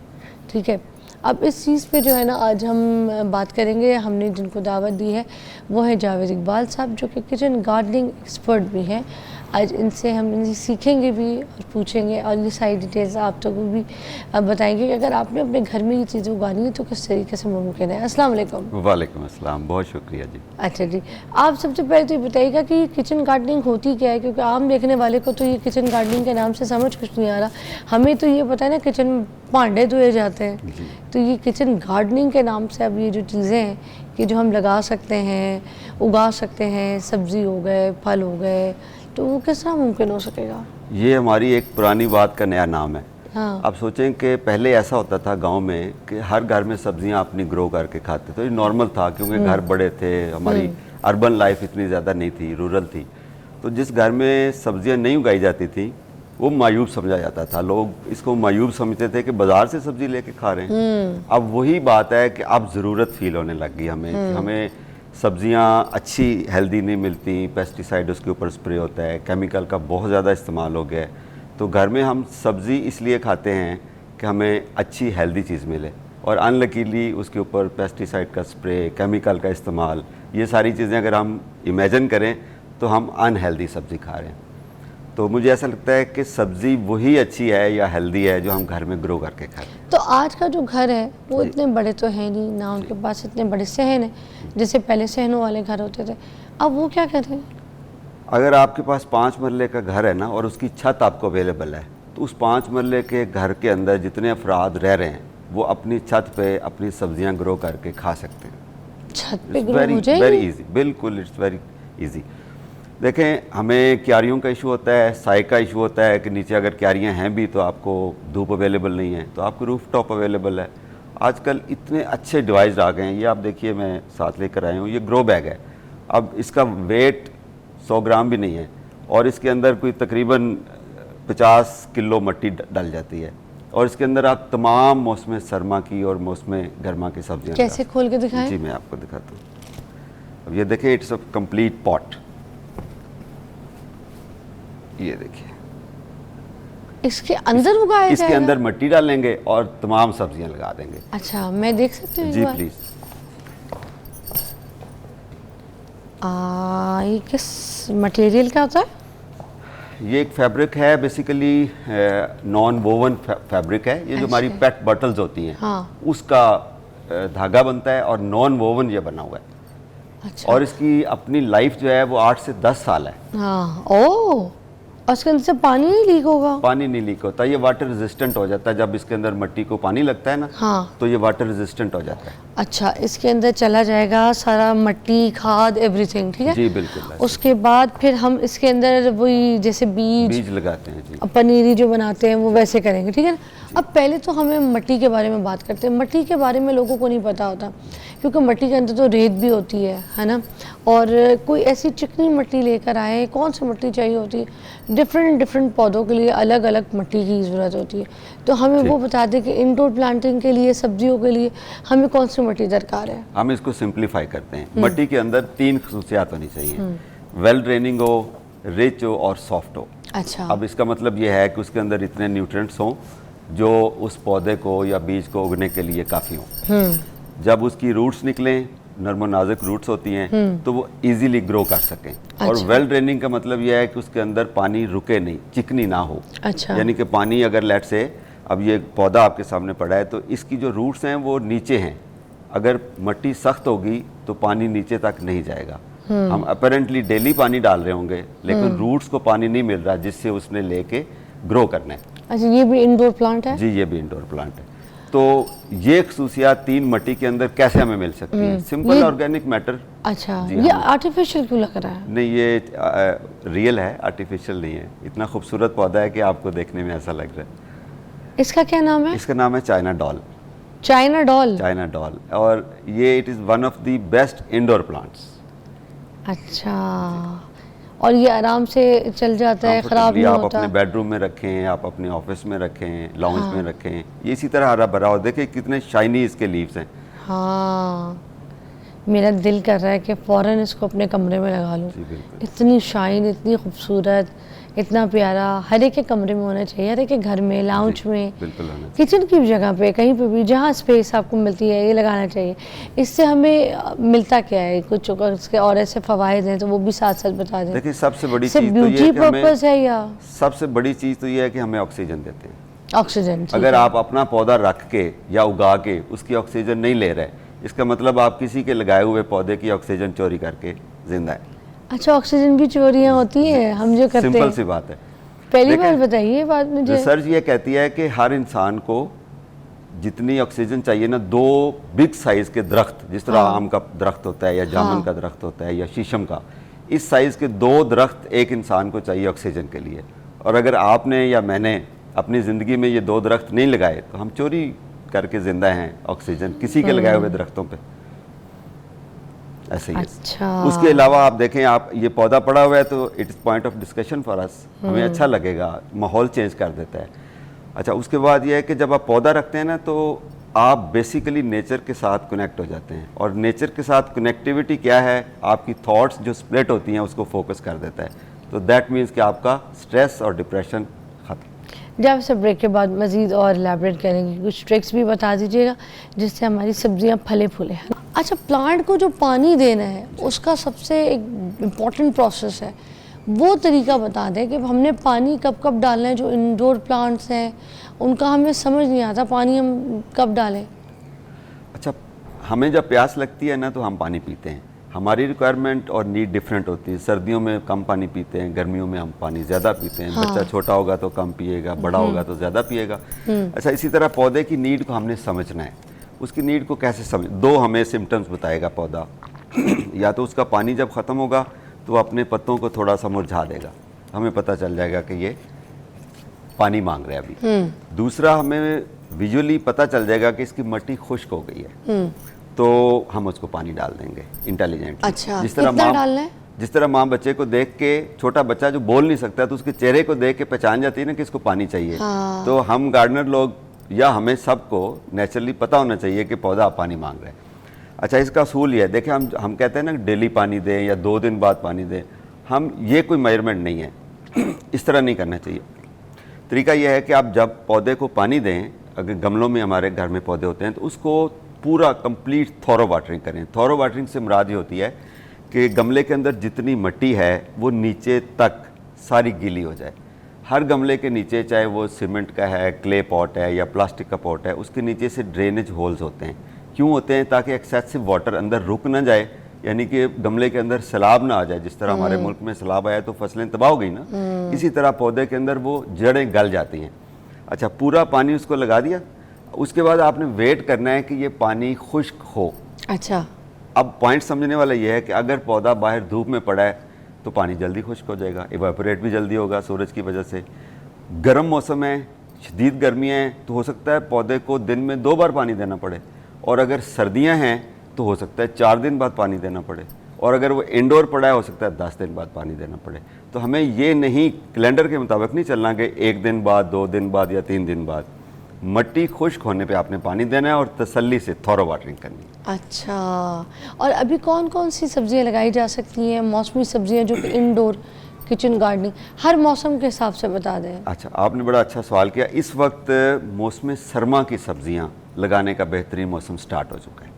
ठीक है। अब इस चीज़ पे जो है ना आज हम बात करेंगे। हमने जिनको दावत दी है वो है जावेद इकबाल साहब, जो कि किचन गार्डनिंग एक्सपर्ट भी हैं। आज इनसे हम सीखेंगे भी और पूछेंगे और ये सारी डिटेल्स आप तक भी बताएंगे कि अगर आपने अपने घर में ये चीज़ें उगानी है तो किस तरीके से मुमकिन है। अस्सलाम वालेकुम। वालेकुम अस्सलाम, बहुत शुक्रिया जी। अच्छा जी, आप सबसे पहले तो ये बताइएगा कि किचन गार्डनिंग होती क्या है, क्योंकि आम देखने वाले को तो ये किचन गार्डनिंग के नाम से समझ कुछ नहीं आ रहा। हमें तो ये पता है ना किचन में भांडे धोए जाते हैं, तो ये किचन गार्डनिंग के नाम से अब ये जो चीज़ें हैं कि जो हम लगा सकते हैं, उगा सकते हैं, सब्ज़ी हो गए, फल हो गए, तो वो किस तरह मुमकिन हो सकेगा? ये हमारी एक पुरानी बात का नया नाम है। हाँ। आप सोचें कि पहले ऐसा होता था गांव में कि हर घर में सब्जियां अपनी ग्रो करके खाते, तो ये नॉर्मल था क्योंकि घर बड़े थे, हमारी अर्बन लाइफ इतनी ज़्यादा नहीं थी, रूरल थी। तो जिस घर में सब्जियां नहीं उगाई जाती थी वो मायूब समझा जाता था। लोग इसको मायूब समझते थे कि बाज़ार से सब्ज़ी लेके खा रहे हैं। अब वही बात है कि अब ज़रूरत फील होने लग गई हमें, कि हमें सब्जियां अच्छी हेल्दी नहीं मिलती, पेस्टिसाइड उसके ऊपर स्प्रे होता है, केमिकल का बहुत ज़्यादा इस्तेमाल हो गया है। तो घर में हम सब्ज़ी इसलिए खाते हैं कि हमें अच्छी हेल्दी चीज़ मिले, और अनलकीली उसके ऊपर पेस्टिसाइड का स्प्रे, केमिकल का इस्तेमाल, ये सारी चीज़ें अगर हम इमेजिन करें तो हम अनहेल्दी सब्ज़ी खा रहे हैं। तो मुझे ऐसा लगता है कि सब्ज़ी वही अच्छी है या हेल्दी है जो हम घर में ग्रो करके खाते हैं। तो आज का जो घर है वो इतने बड़े तो है नहीं ना, उनके पास इतने बड़े सहन है जैसे पहले सहनों वाले घर होते थे, अब वो क्या कर रहे हैं? अगर आपके पास 5 मरले का घर है ना और उसकी छत आपको अवेलेबल है, तो उस 5 मरले के घर के अंदर जितने अफराद रह रहे हैं वो अपनी छत पे अपनी सब्जियां ग्रो करके खा सकते हैं। छत पे इट्स ग्रो हो वेरी जाएगी? इजी, बिल्कुल इट्स वेरी इजी। देखें, हमें क्यारियों का इशू होता है, साए का इशू होता है कि नीचे अगर क्यारियां हैं भी तो आपको धूप अवेलेबल नहीं है, तो आपको रूफ टॉप अवेलेबल है। आजकल इतने अच्छे डिवाइस आ गए हैं, ये आप देखिए मैं साथ लेकर आया हूँ, ये ग्रो बैग है। अब इसका वेट 100 ग्राम भी नहीं है और इसके अंदर कोई तकरीबन 50 किलो मिट्टी डल जाती है, और इसके अंदर आप तमाम मौसम सरमा की और मौसम गर्मा की सब्जियां कैसे लगा खोल के सकते हैं। दिखाएं? जी मैं आपको दिखाता हूँ। अब ये देखें, इट्स अ कंप्लीट पॉट, ये देखिए, इसके अंदर उगाया इसके जाएगा? अंदर मिट्टी डालेंगे और तमाम सब्जियां लगा देंगे। अच्छा, मैं देख सकती हूँ एक जी बार? प्लीज। ये किस मटेरियल का होता है? ये एक फैब्रिक है, बेसिकली नॉन वोवन फैब्रिक है। ये जो हमारी अच्छा। पेट बॉटल्स होती हैं, हाँ। उसका धागा बनता है और नॉन वोवन ये बना हुआ है। अच्छा। और इसकी अपनी लाइफ जो है वो 8 से 10 साल है। हाँ, ओ, और इसके अंदर से पानी नहीं लीक होगा? पानी नहीं लीक होता, ये वाटर रेजिस्टेंट हो जाता है। जब इसके अंदर मिट्टी को पानी लगता है ना, हाँ। तो ये वाटर रेजिस्टेंट हो जाता है। अच्छा, इसके अंदर चला जाएगा सारा मट्टी, खाद, एवरीथिंग, ठीक है? जी बिल्कुल। उसके बाद फिर हम इसके अंदर वही जैसे बीज लगाते हैं जी। पनीरी जो बनाते हैं वो वैसे करेंगे, ठीक है ना? अब पहले तो हमें मिट्टी के बारे में बात करते हैं। मिट्टी के बारे में लोगों को नहीं पता होता, क्योंकि मिट्टी के अंदर तो रेत भी होती है ना? और कोई ऐसी चिकनी मिट्टी लेकर आए, कौन सी मिट्टी चाहिए होती है? डिफरेंट पौधों के लिए अलग अलग मिट्टी की ज़रूरत होती है। तो हमें वो बता दें कि इंडोर प्लांटिंग के लिए, सब्जियों के लिए हमें कौन सी मिट्टी दरकार है? हम इसको सिंप्लीफाई करते हैं। मिट्टी के अंदर 3 खसूसियात होनी चाहिए, वेल ड्रेनिंग हो, रिच हो और सॉफ्ट हो। अच्छा। अब इसका मतलब ये है कि उसके अंदर इतने न्यूट्रिएंट्स हों जो उस पौधे को या बीज को उगने के लिए काफ़ी हों। जब उसकी रूट्स निकलें, नरम नाजुक रूट्स होती हैं, तो वो इजीली ग्रो कर सकें। और अच्छा। वेल ड्रेनिंग का मतलब यह है कि उसके अंदर पानी रुके नहीं, चिकनी ना हो। अच्छा। यानी कि पानी अगर लेट से, अब ये पौधा आपके सामने पड़ा है तो इसकी जो रूट्स हैं वो नीचे हैं, अगर मिट्टी सख्त होगी तो पानी नीचे तक नहीं जाएगा। हम अपेरेंटली डेली पानी डाल रहे होंगे, लेकिन रूट्स को पानी नहीं मिल रहा जिससे उसने लेके ग्रो करना है। अच्छा, ये भी इंडोर प्लांट है? जी, ये भी इंडोर प्लांट है। तो ये खसूसियात 3 मिट्टी के अंदर कैसे हमें मिल सकती हैं? Simple organic matter. अच्छा, जी ये हाँ। आर्टिफिशियल क्यों लग रहा है? नहीं, ये रियल है, आर्टिफिशियल नहीं है। इतना खूबसूरत पौधा है कि आपको देखने में ऐसा लग रहा है। इसका क्या नाम है? इसका नाम है China doll. China doll? China doll. और ये it is one of the best indoor plants. अच्छा, और ये आराम से चल जाता है, ख़राब नहीं आप होता? अपने बेडरूम में रखें, आप अपने ऑफिस में रखें, लाउंज में रखें, ये इसी तरह हरा भरा हो। देखिए कितने शाइनी इसके लीव्स हैं। हाँ, मेरा दिल कर रहा है कि फ़ौरन इसको अपने कमरे में लगा लूँ। जी बिल्कुल। इतनी शाइन, इतनी खूबसूरत, इतना प्यारा, हर एक के कमरे में होना चाहिए, हर एक के घर में, लाउंज में, बिल्कुल होना चाहिए। किचन की भी जगह पे, कहीं पे भी जहाँ स्पेस आपको मिलती है, ये लगाना चाहिए। इससे हमें मिलता क्या है? कुछ इसके और ऐसे फ़वाइद हैं तो वो भी साथ साथ बता दें। देखिए सबसे बड़ी सिर्फ चीज़ तो ये ब्यूटी है कि पर्पस है हमें, या सबसे बड़ी चीज़ तो ये है कि हमें ऑक्सीजन देते हैं। ऑक्सीजन? ठीक अगर है। आप अपना पौधा रख के या उगा के उसकी ऑक्सीजन नहीं ले रहे, इसका मतलब आप किसी के लगाए हुए पौधे की ऑक्सीजन चोरी करके जिंदा है। अच्छा, ऑक्सीजन भी चोरियाँ होती हैं हम जो करते सिंपल हैं? सी बात है। पहली बार देखें, बताइए बात मुझे। रिसर्च ये कहती है कि हर इंसान को जितनी ऑक्सीजन चाहिए ना, 2 बिग साइज के दरख्त, जिस तरह आम का दरख्त होता है या जामुन का दरख्त होता है या शीशम का, इस साइज के 2 दरख्त एक इंसान को चाहिए ऑक्सीजन के लिए। और अगर आपने या मैंने अपनी ज़िंदगी में ये 2 दरख्त नहीं लगाए तो हम चोरी करके जिंदा हैं ऑक्सीजन किसी के लगाए हुए दरख्तों पे। ऐसे ही है। अच्छा। उसके अलावा आप देखें, आप ये पौधा पड़ा हुआ है तो it is point of discussion for us, हमें अच्छा लगेगा, माहौल चेंज कर देता है। अच्छा, उसके बाद ये है कि जब आप पौधा रखते हैं ना तो आप बेसिकली नेचर के साथ कनेक्ट हो जाते हैं, और नेचर के साथ कनेक्टिविटी क्या है, आपकी थॉट्स जो स्प्लिट होती हैं उसको फोकस कर देता है। तो दैट मीन्स कि आपका स्ट्रेस और डिप्रेशन खत्म। जब से ब्रेक के बाद मज़ीद और एलैबोरेट करेंगे, कुछ ट्रिक्स भी बता दीजिएगा जिससे हमारी सब्जियां फले फूले। अच्छा, प्लांट को जो पानी देना है उसका सबसे एक इम्पॉर्टेंट प्रोसेस है, वो तरीका बता दें कि हमने पानी कब कब डालना है। जो इंडोर प्लांट्स हैं उनका हमें समझ नहीं आता पानी हम कब डालें। अच्छा, हमें जब प्यास लगती है ना तो हम पानी पीते हैं, हमारी रिक्वायरमेंट और नीड डिफरेंट होती है। सर्दियों में कम पानी पीते हैं, गर्मियों में हम पानी ज़्यादा पीते हैं। बच्चा छोटा होगा तो कम पिएगा, बड़ा होगा तो ज़्यादा पिएगा। अच्छा, इसी तरह पौधे की नीड को हमने समझना है। उसकी नीड को कैसे समझ, दो हमें सिम्टम्स बताएगा पौधा या तो उसका पानी जब ख़त्म होगा तो वो अपने पत्तों को थोड़ा सा मुरझा देगा, हमें पता चल जाएगा कि ये पानी मांग रहा है अभी। दूसरा, हमें विजुअली पता चल जाएगा कि इसकी मिट्टी खुश्क हो गई है, तो हम उसको पानी डाल देंगे इंटेलिजेंटली। अच्छा, कितना डालना है? जिस तरह माँ बच्चे को देख के, छोटा बच्चा जो बोल नहीं सकता तो उसके चेहरे को देख के पहचान जाती है ना कि इसको पानी चाहिए। तो हम गार्डनर लोग या हमें सबको नेचुरली पता होना चाहिए कि पौधा पानी मांग रहा है। अच्छा, इसका असूल ये है, देखिए हम कहते हैं ना डेली पानी दें या 2 दिन बाद पानी दें, हम ये कोई मेजरमेंट नहीं है इस तरह नहीं करना चाहिए। तरीका यह है कि आप जब पौधे को पानी दें, अगर गमलों में हमारे घर में पौधे होते हैं तो उसको पूरा कंप्लीट थॉरो वाटरिंग करें। थॉरो वाटरिंग से मुराद ये होती है कि गमले के अंदर जितनी मिट्टी है वो नीचे तक सारी गीली हो जाए। हर गमले के नीचे, चाहे वो सीमेंट का है, क्ले पॉट है या प्लास्टिक का पॉट है, उसके नीचे से ड्रेनेज होल्स होते हैं। क्यों होते हैं? ताकि एक्सेसिव वाटर अंदर रुक ना जाए, यानी कि गमले के अंदर सैलाब ना आ जाए। जिस तरह हमारे मुल्क में सैलाब आया तो फसलें तबाह हो गई ना, इसी तरह पौधे के अंदर वो जड़ें गल जाती हैं। अच्छा, पूरा पानी उसको लगा दिया, उसके बाद आपने वेट करना है कि ये पानी खुश्क हो। अच्छा, अब पॉइंट समझने वाला ये है कि अगर पौधा बाहर धूप में पड़ा है तो पानी जल्दी खुश्क हो जाएगा, इवेपोरेट भी जल्दी होगा सूरज की वजह से। गर्म मौसम है, शदीद गर्मियाँ हैं, तो हो सकता है पौधे को दिन में 2 बार पानी देना पड़े, और अगर सर्दियाँ हैं तो हो सकता है 4 दिन बाद पानी देना पड़े, और अगर वो इंडोर पड़ा है हो सकता है 10 दिन बाद पानी देना पड़े। तो हमें ये नहीं, कैलेंडर के मुताबिक नहीं चलना कि 1 दिन बाद, 2 दिन बाद या 3 दिन बाद। मिट्टी खुश्क होने पे आपने पानी देना है और तसल्ली से थॉरो वाटरिंग करनी है। अच्छा, और अभी कौन कौन सी सब्जियां लगाई जा सकती हैं, मौसमी सब्जियां जो कि इंडोर किचन गार्डनिंग हर मौसम के हिसाब से बता दें। अच्छा, आपने बड़ा अच्छा सवाल किया। इस वक्त मौसम सरमा की सब्जियां लगाने का बेहतरीन मौसम स्टार्ट हो चुका है।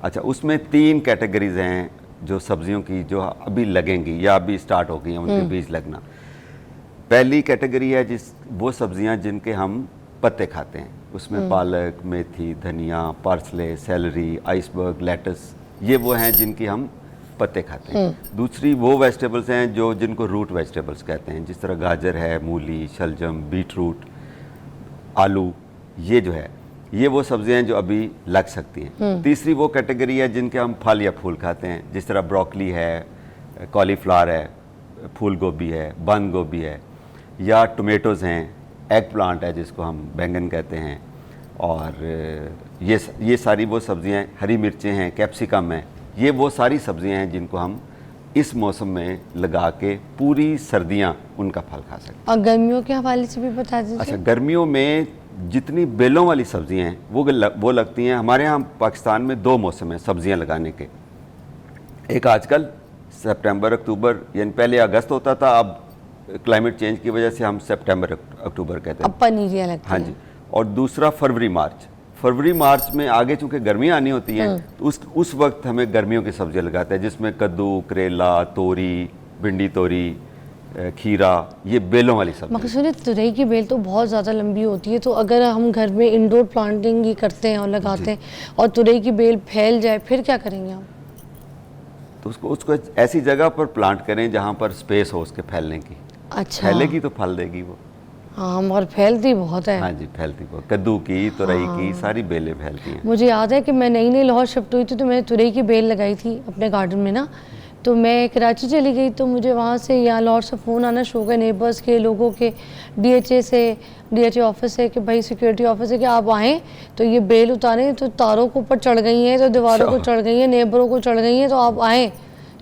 अच्छा, उसमें 3 कैटेगरीज हैं जो सब्जियों की जो अभी लगेंगी या अभी स्टार्ट हो गई हैं उनके बीज लगना। पहली कैटेगरी है वो सब्जियां जिनके हम पत्ते खाते हैं, उसमें पालक, मेथी, धनिया, पार्सले, सेलरी, आइसबर्ग, लेटस, ये वो हैं जिनकी हम पत्ते खाते हैं। दूसरी वो वेजिटेबल्स हैं जिनको रूट वेजिटेबल्स कहते हैं, जिस तरह गाजर है, मूली, शलजम, बीटरूट, आलू, ये जो है ये वो सब्जियां हैं जो अभी लग सकती हैं। तीसरी वो कैटेगरी है जिनके हम फल या फूल खाते हैं, जिस तरह ब्रोकली है, कॉलीफ्लावर है, फूल गोभी है, बंद गोभी है, या टोमेटोज़ हैं, एग प्लांट है जिसको हम बैंगन कहते हैं, और ये सारी वो सब्जियां, हरी मिर्चें हैं, कैप्सिकम है, ये वो सारी सब्जियां हैं जिनको हम इस मौसम में लगा के पूरी सर्दियां उनका फल खा सकते हैं। और गर्मियों के हवाले से भी बता दीजिए। अच्छा, गर्मियों में जितनी बेलों वाली सब्जियां हैं वो लगती हैं। हमारे यहाँ पाकिस्तान में 2 मौसम हैं सब्जियां लगाने के। एक आजकल सितंबर अक्टूबर, यानी पहले अगस्त होता था, अब क्लाइमेट चेंज की वजह से हम सितंबर अक्टूबर कहते हैं। अब पनीरियाँ लगती हैं। हाँ जी। और दूसरा फरवरी मार्च में आगे चूँकि गर्मियाँ आनी होती हैं तो उस वक्त हमें गर्मियों की सब्जियां लगाते हैं, जिसमें कद्दू, करेला, तोरी, भिंडी तोरी, खीरा, ये बेलों वाली सब्जी। मगर सुनिए, तुरई की बेल तो बहुत ज़्यादा लंबी होती है, तो अगर हम घर में इंडोर प्लांटिंग ही करते हैं और लगाते हैं और तुरई की बेल फैल जाए फिर क्या करेंगे हम? तो उसको ऐसी जगह पर प्लांट करें जहाँ पर स्पेस हो उसके फैलने की। अच्छा, फैलेगी तो फल देगी वो। हाँ, मगर फैलती बहुत है। हाँ जी, फैलती बहुत। कद्दू की, तुरई की, सारी बेलें फैलती हैं। मुझे याद है कि मैं नई लाहौर शिफ्ट हुई थी तो मैंने तुरई की बेल लगाई थी अपने गार्डन में ना। तो मैं कराची चली गई तो मुझे वहाँ से यहाँ लाहौर से फ़ोन आना शुरू हो गया, नेबर्स के, लोगों के, DHA ऑफिस से कि भाई सिक्योरिटी ऑफिस है कि आप आएँ तो ये बेल उतारें, तो तारों के ऊपर चढ़ गई हैं, तो दीवारों को चढ़ गई हैं, नेबरों को चढ़ गई हैं, तो आप आएँ,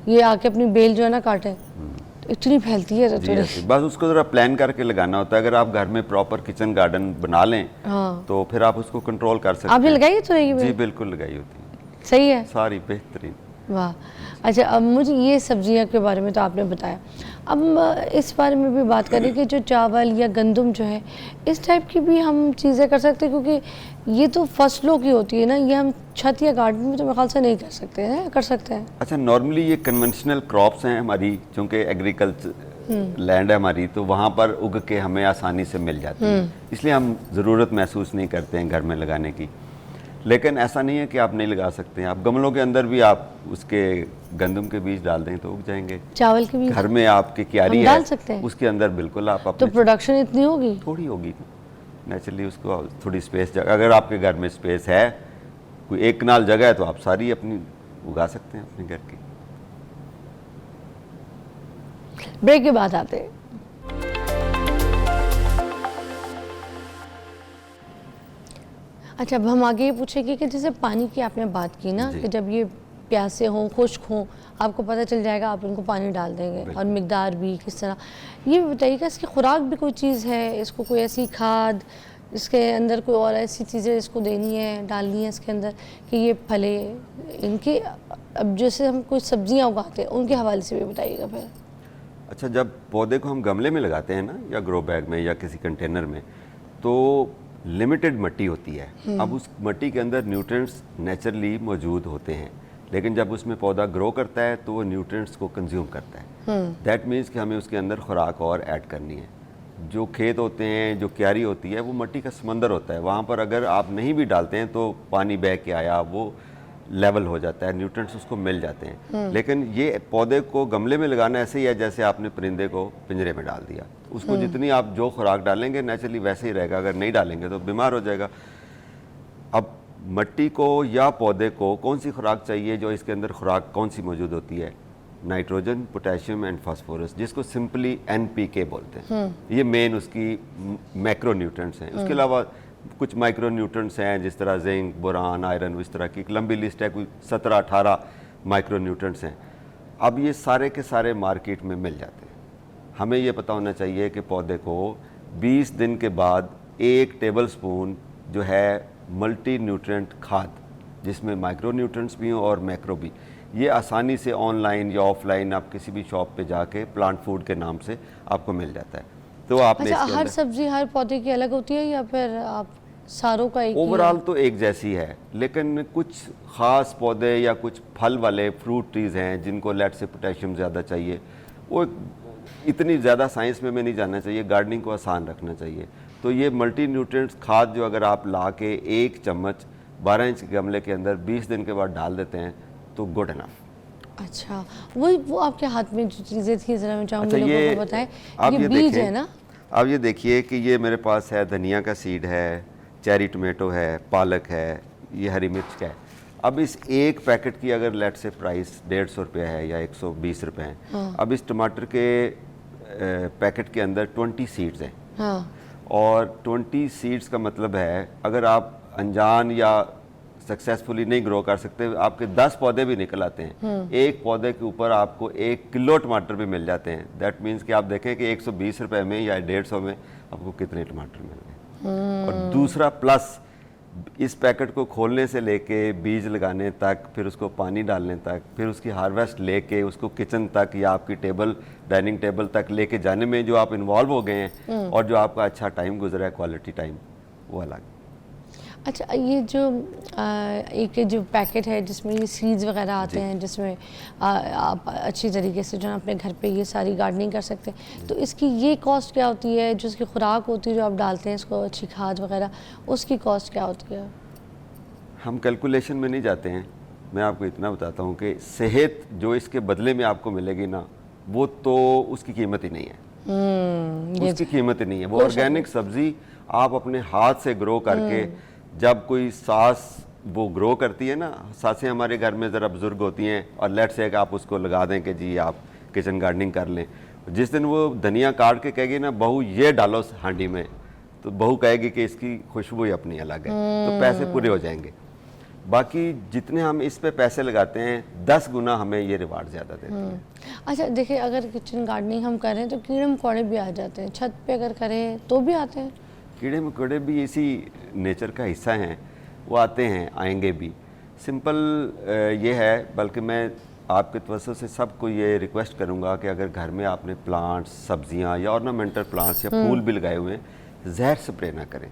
ये आके अपनी बेल जो है ना काटें। तो इतनी फैलती है जी तो ऐसे बस उसको ज़रा प्लान करके लगाना होता है। अगर आप घर में प्रॉपर किचन गार्डन बना लें हाँ। तो फिर आप उसको कंट्रोल कर सकते आपने हैं। लगाई है तुरई जी में? बिल्कुल लगाई होती है, सही है, सारी बेहतरीन। वाह। अच्छा, अब मुझे ये सब्जियां के बारे में तो आपने बताया, अब इस बारे में भी बात करें कि जो चावल या गंदम जो है, इस टाइप की भी हम चीज़ें कर सकते हैं, क्योंकि ये तो फसलों की होती है ना, ये हम छत या गार्डन में तो मेरे ख्याल से नहीं कर सकते हैं, कर सकते हैं? अच्छा, नॉर्मली ये कन्वेंशनल क्रॉप्स हैं हमारी, चूँकि एग्रीकल्चर लैंड है हमारी, तो वहाँ पर उग के हमें आसानी से मिल जाती है, इसलिए हम ज़रूरत महसूस नहीं करते हैं घर में लगाने की। लेकिन ऐसा नहीं है कि आप नहीं लगा सकते हैं, आप गमलों के अंदर भी आप उसके गंदम के बीज डाल दें तो उग जाएंगे। चावल के भी घर में आपकी क्यारी हम है, डाल सकते हैं? उसके अंदर बिल्कुल आप तो अपने प्रोडक्शन इतनी होगी? थोड़ी होगी नेचुरली, उसको थोड़ी स्पेस, अगर आपके घर में स्पेस है, कोई 1 कनाल जगह है, तो आप सारी अपनी उगा सकते हैं अपने घर की। ब्रेक के बाद आते हैं। अच्छा, अब हम आगे ये पूछेंगे कि जैसे पानी की आपने बात की ना, जी। कि जब ये प्यासे हों, खुश्क हों, आपको पता चल जाएगा, आप इनको पानी डाल देंगे, और मिकदार भी किस तरह। ये भी बताइए कि इसकी खुराक भी कोई चीज़ है, इसको कोई ऐसी खाद, इसके अंदर कोई और ऐसी चीज़ें इसको देनी है, डालनी है इसके अंदर कि ये फले इनके। अब जैसे हम कोई सब्जियां उगाते हैं, उनके हवाले से भी बताइएगा फिर। अच्छा, जब पौधे को हम गमले में लगाते हैं ना, या ग्रो बैग में या किसी कंटेनर में, तो लिमिटेड मिट्टी होती है। अब उस मिट्टी के अंदर न्यूट्रिएंट्स नेचुरली मौजूद होते हैं, लेकिन जब उसमें पौधा ग्रो करता है तो वो न्यूट्रिएंट्स को कंज्यूम करता है। दैट मीन्स कि हमें उसके अंदर खुराक और ऐड करनी है। जो खेत होते हैं, जो क्यारी होती है, वो मिट्टी का समंदर होता है, वहाँ पर अगर आप नहीं भी डालते हैं तो पानी बह के आया, वो लेवल हो जाता है, न्यूट्रिएंट्स उसको मिल जाते हैं। लेकिन ये पौधे को गमले में लगाना ऐसे ही है जैसे आपने परिंदे को पिंजरे में डाल दिया, उसको जितनी आप जो खुराक डालेंगे नेचुरली वैसे ही रहेगा, अगर नहीं डालेंगे तो बीमार हो जाएगा। अब मिट्टी को या पौधे को कौन सी खुराक चाहिए, जो इसके अंदर खुराक कौन सी मौजूद होती है? नाइट्रोजन, पोटेशियम एंड फास्फोरस, जिसको सिंपली NPK बोलते हैं। ये मेन उसकी मैक्रो न्यूट्रिएंट्स हैं। उसके अलावा कुछ माइक्रो न्यूट्रिएंट्स हैं, जिस तरह जिंक, बोरान, आयरन, इस तरह की एक लंबी लिस्ट है, कोई 17-18 माइक्रो न्यूट्रिएंट्स हैं। अब ये सारे के सारे मार्केट में मिल जाते हैं। हमें ये पता होना चाहिए कि पौधे को 20 दिन के बाद 1 टेबलस्पून जो है मल्टी न्यूट्रिएंट खाद, जिसमें माइक्रो न्यूट्रिएंट्स भी हों और मैक्रो भी, ये आसानी से ऑनलाइन या ऑफलाइन आप किसी भी शॉप पे जाके प्लांट फूड के नाम से आपको मिल जाता है। तो आपने अच्छा, इसके हर अंदर सब्जी हर पौधे की अलग होती है या फिर आप सारों का एक ही है? ओवरऑल तो एक जैसी है, लेकिन कुछ ख़ास पौधे या कुछ फल वाले फ्रूट ट्रीज़ हैं जिनको लेट से पोटेशियम ज़्यादा चाहिए, वो इतनी ज़्यादा साइंस में नहीं जानना चाहिए, गार्डनिंग को आसान रखना चाहिए। तो ये मल्टी न्यूट्रिएंट्स खाद जो अगर आप ला के 1 चम्मच 12 इंच के गमले के अंदर 20 दिन के बाद डाल देते हैं तो गुड इनफ। अच्छा, वो आपके हाथ में जो चीज़ें थी, ज़रा मैं चाहूँगी अच्छा, लोगों को बताएं। आप ये बीज देखें, है ना? आप ये देखिए कि ये मेरे पास है धनिया का सीड है, चेरी टोमेटो है, पालक है, ये हरी मिर्च का है। अब इस एक पैकेट की अगर लेट से प्राइस 150 रुपये है या 120 रुपये है। हाँ। अब इस टमाटर के पैकेट के अंदर 20 सीड्स हैं। हाँ। और 20 सीड्स का मतलब है अगर आप अनजान या सक्सेसफुली नहीं ग्रो कर सकते, आपके 10 पौधे भी निकल आते हैं, एक पौधे के ऊपर आपको 1 किलो टमाटर भी मिल जाते हैं। दैट मीन्स कि आप देखें कि 120 रुपये में या 150 में आपको कितने टमाटर मिल रहे हैं। और दूसरा प्लस, इस पैकेट को खोलने से लेके बीज लगाने तक, फिर उसको पानी डालने तक, फिर उसकी हार्वेस्ट लेके उसको किचन तक या आपकी टेबल, डाइनिंग टेबल तक लेके जाने में जो आप इन्वॉल्व हो गए हैं और जो आपका अच्छा टाइम गुजरा है, क्वालिटी टाइम, वो अलग। अच्छा, ये जो एक जो पैकेट है जिसमें ये सीड्स वगैरह आते हैं, जिसमें आप अच्छी तरीके से जो है अपने घर पे ये सारी गार्डनिंग कर सकते हैं, तो इसकी ये कॉस्ट क्या होती है? जो इसकी खुराक होती है जो आप डालते हैं इसको, अच्छी खाद वगैरह, उसकी कॉस्ट क्या होती है? हम कैलकुलेशन में नहीं जाते हैं, मैं आपको इतना बताता हूँ कि सेहत जो इसके बदले में आपको मिलेगी ना, वो तो उसकी कीमत ही नहीं है। उसकी कीमत ही नहीं है। वो ऑर्गेनिक सब्जी आप अपने हाथ से ग्रो करके, जब कोई सास वो ग्रो करती है ना, सासें हमारे घर में ज़रा बुजुर्ग होती हैं, और लेट से कि आप उसको लगा दें कि जी आप किचन गार्डनिंग कर लें, जिस दिन वो धनिया काट के कहेगी ना, बहू ये डालो हांडी में, तो बहू कहेगी कि इसकी खुशबू ही अपनी अलग है, तो पैसे पूरे हो जाएंगे। बाकी जितने हम इस पे पैसे लगाते हैं 10 गुना हमें ये रिवार्ड ज़्यादा देते हैं। अच्छा देखिए, अगर किचन गार्डनिंग हम करें तो कीड़े मकोड़े भी आ जाते हैं, छत पे अगर करें तो भी आते हैं? कीड़े मकोड़े भी इसी नेचर का हिस्सा हैं, वो आते हैं, आएंगे भी। सिंपल ये है, बल्कि मैं आपके तवज्जो से सबको ये रिक्वेस्ट करूँगा कि अगर घर में आपने प्लांट्स, सब्जियाँ या ऑर्नामेंटल प्लांट्स या फूल भी लगाए हुए हैं, जहर स्प्रे ना करें,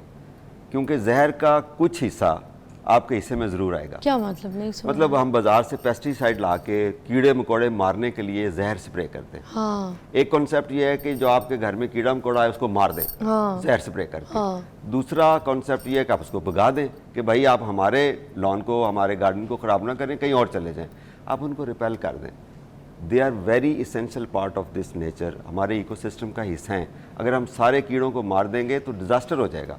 क्योंकि जहर का कुछ हिस्सा आपके हिस्से में ज़रूर आएगा। क्या मतलब? नहीं समझ। मतलब हम बाजार से पेस्टिसाइड ला के कीड़े मकोड़े मारने के लिए जहर स्प्रे करते हैं। हाँ एक कॉन्सेप्ट ये है कि जो आपके घर में कीड़ा मकोड़ा है उसको मार दें, हाँ जहर स्प्रे करके। हाँ। दूसरा कॉन्सेप्ट ये है कि आप उसको भगा दें कि भाई आप हमारे लॉन को, हमारे गार्डन को ख़राब ना करें, कहीं और चले जाएं, आप उनको रिपेल कर दें। They are very essential part of this nature, हमारे इकोसिस्टम का हिस्सा हैं। अगर हम सारे कीड़ों को मार देंगे तो डिज़ास्टर हो जाएगा,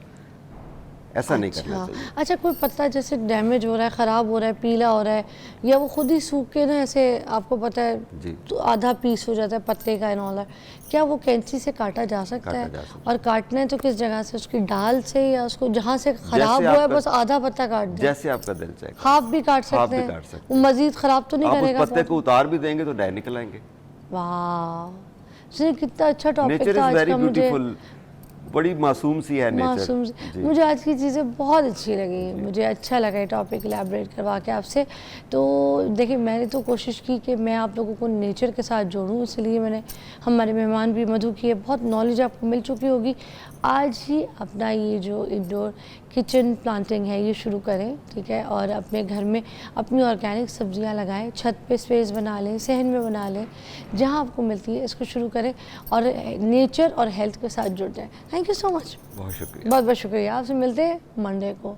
ऐसा नहीं करना चाहिए। अच्छा, कोई पत्ता जैसे डैमेज हो रहा है, ख़राब हो रहा है, पीला हो रहा है, या वो खुद ही सूख के ना ऐसे, आपको पता है जी। तो आधा पीस हो जाता है पत्ते का इनॉलर, क्या वो कैंची से काटा जा सकता है? काटा जा सकता और काटना है तो किस जगह से, उसकी डाल से या उसको जहाँ से ख़राब जैसे हुआ है आपका- बस आधा पत्ता काट दें? जैसे आपका दिल चाहे हाफ भी काट हाफ सकते भी हैं? काट सकते वो मज़ीद ख़राब तो नहीं आप उस करेगा? पत्ते को उतार भी देंगे तो डाय निकल आएंगे। वाह, सुनिए कितना अच्छा टॉपिक नेचर था इज़ आज वेरी का। मुझे ब्यूटीफुल, बड़ी मासूम सी है मासूम नेचर। मुझे आज की चीज़ें बहुत अच्छी लगी, मुझे अच्छा लगा ये टॉपिक इलेबरेट करवा के आपसे। तो देखिए, मैंने तो कोशिश की कि मैं आप लोगों को नेचर के साथ जोड़ूं, इसलिए मैंने, हमारे मेहमान भी मधु की है, बहुत नॉलेज आपको मिल चुकी होगी। आज ही अपना ये जो इंडोर किचन प्लांटिंग है ये शुरू करें, ठीक है, और अपने घर में अपनी ऑर्गेनिक सब्जियां लगाएं, छत पे स्पेस बना लें, सहन में बना लें, जहां आपको मिलती है इसको शुरू करें और नेचर और हेल्थ के साथ जुड़ जाएं। थैंक यू सो मच, बहुत शुक्रिया। बहुत बहुत शुक्रिया। आपसे मिलते हैं मंडे को।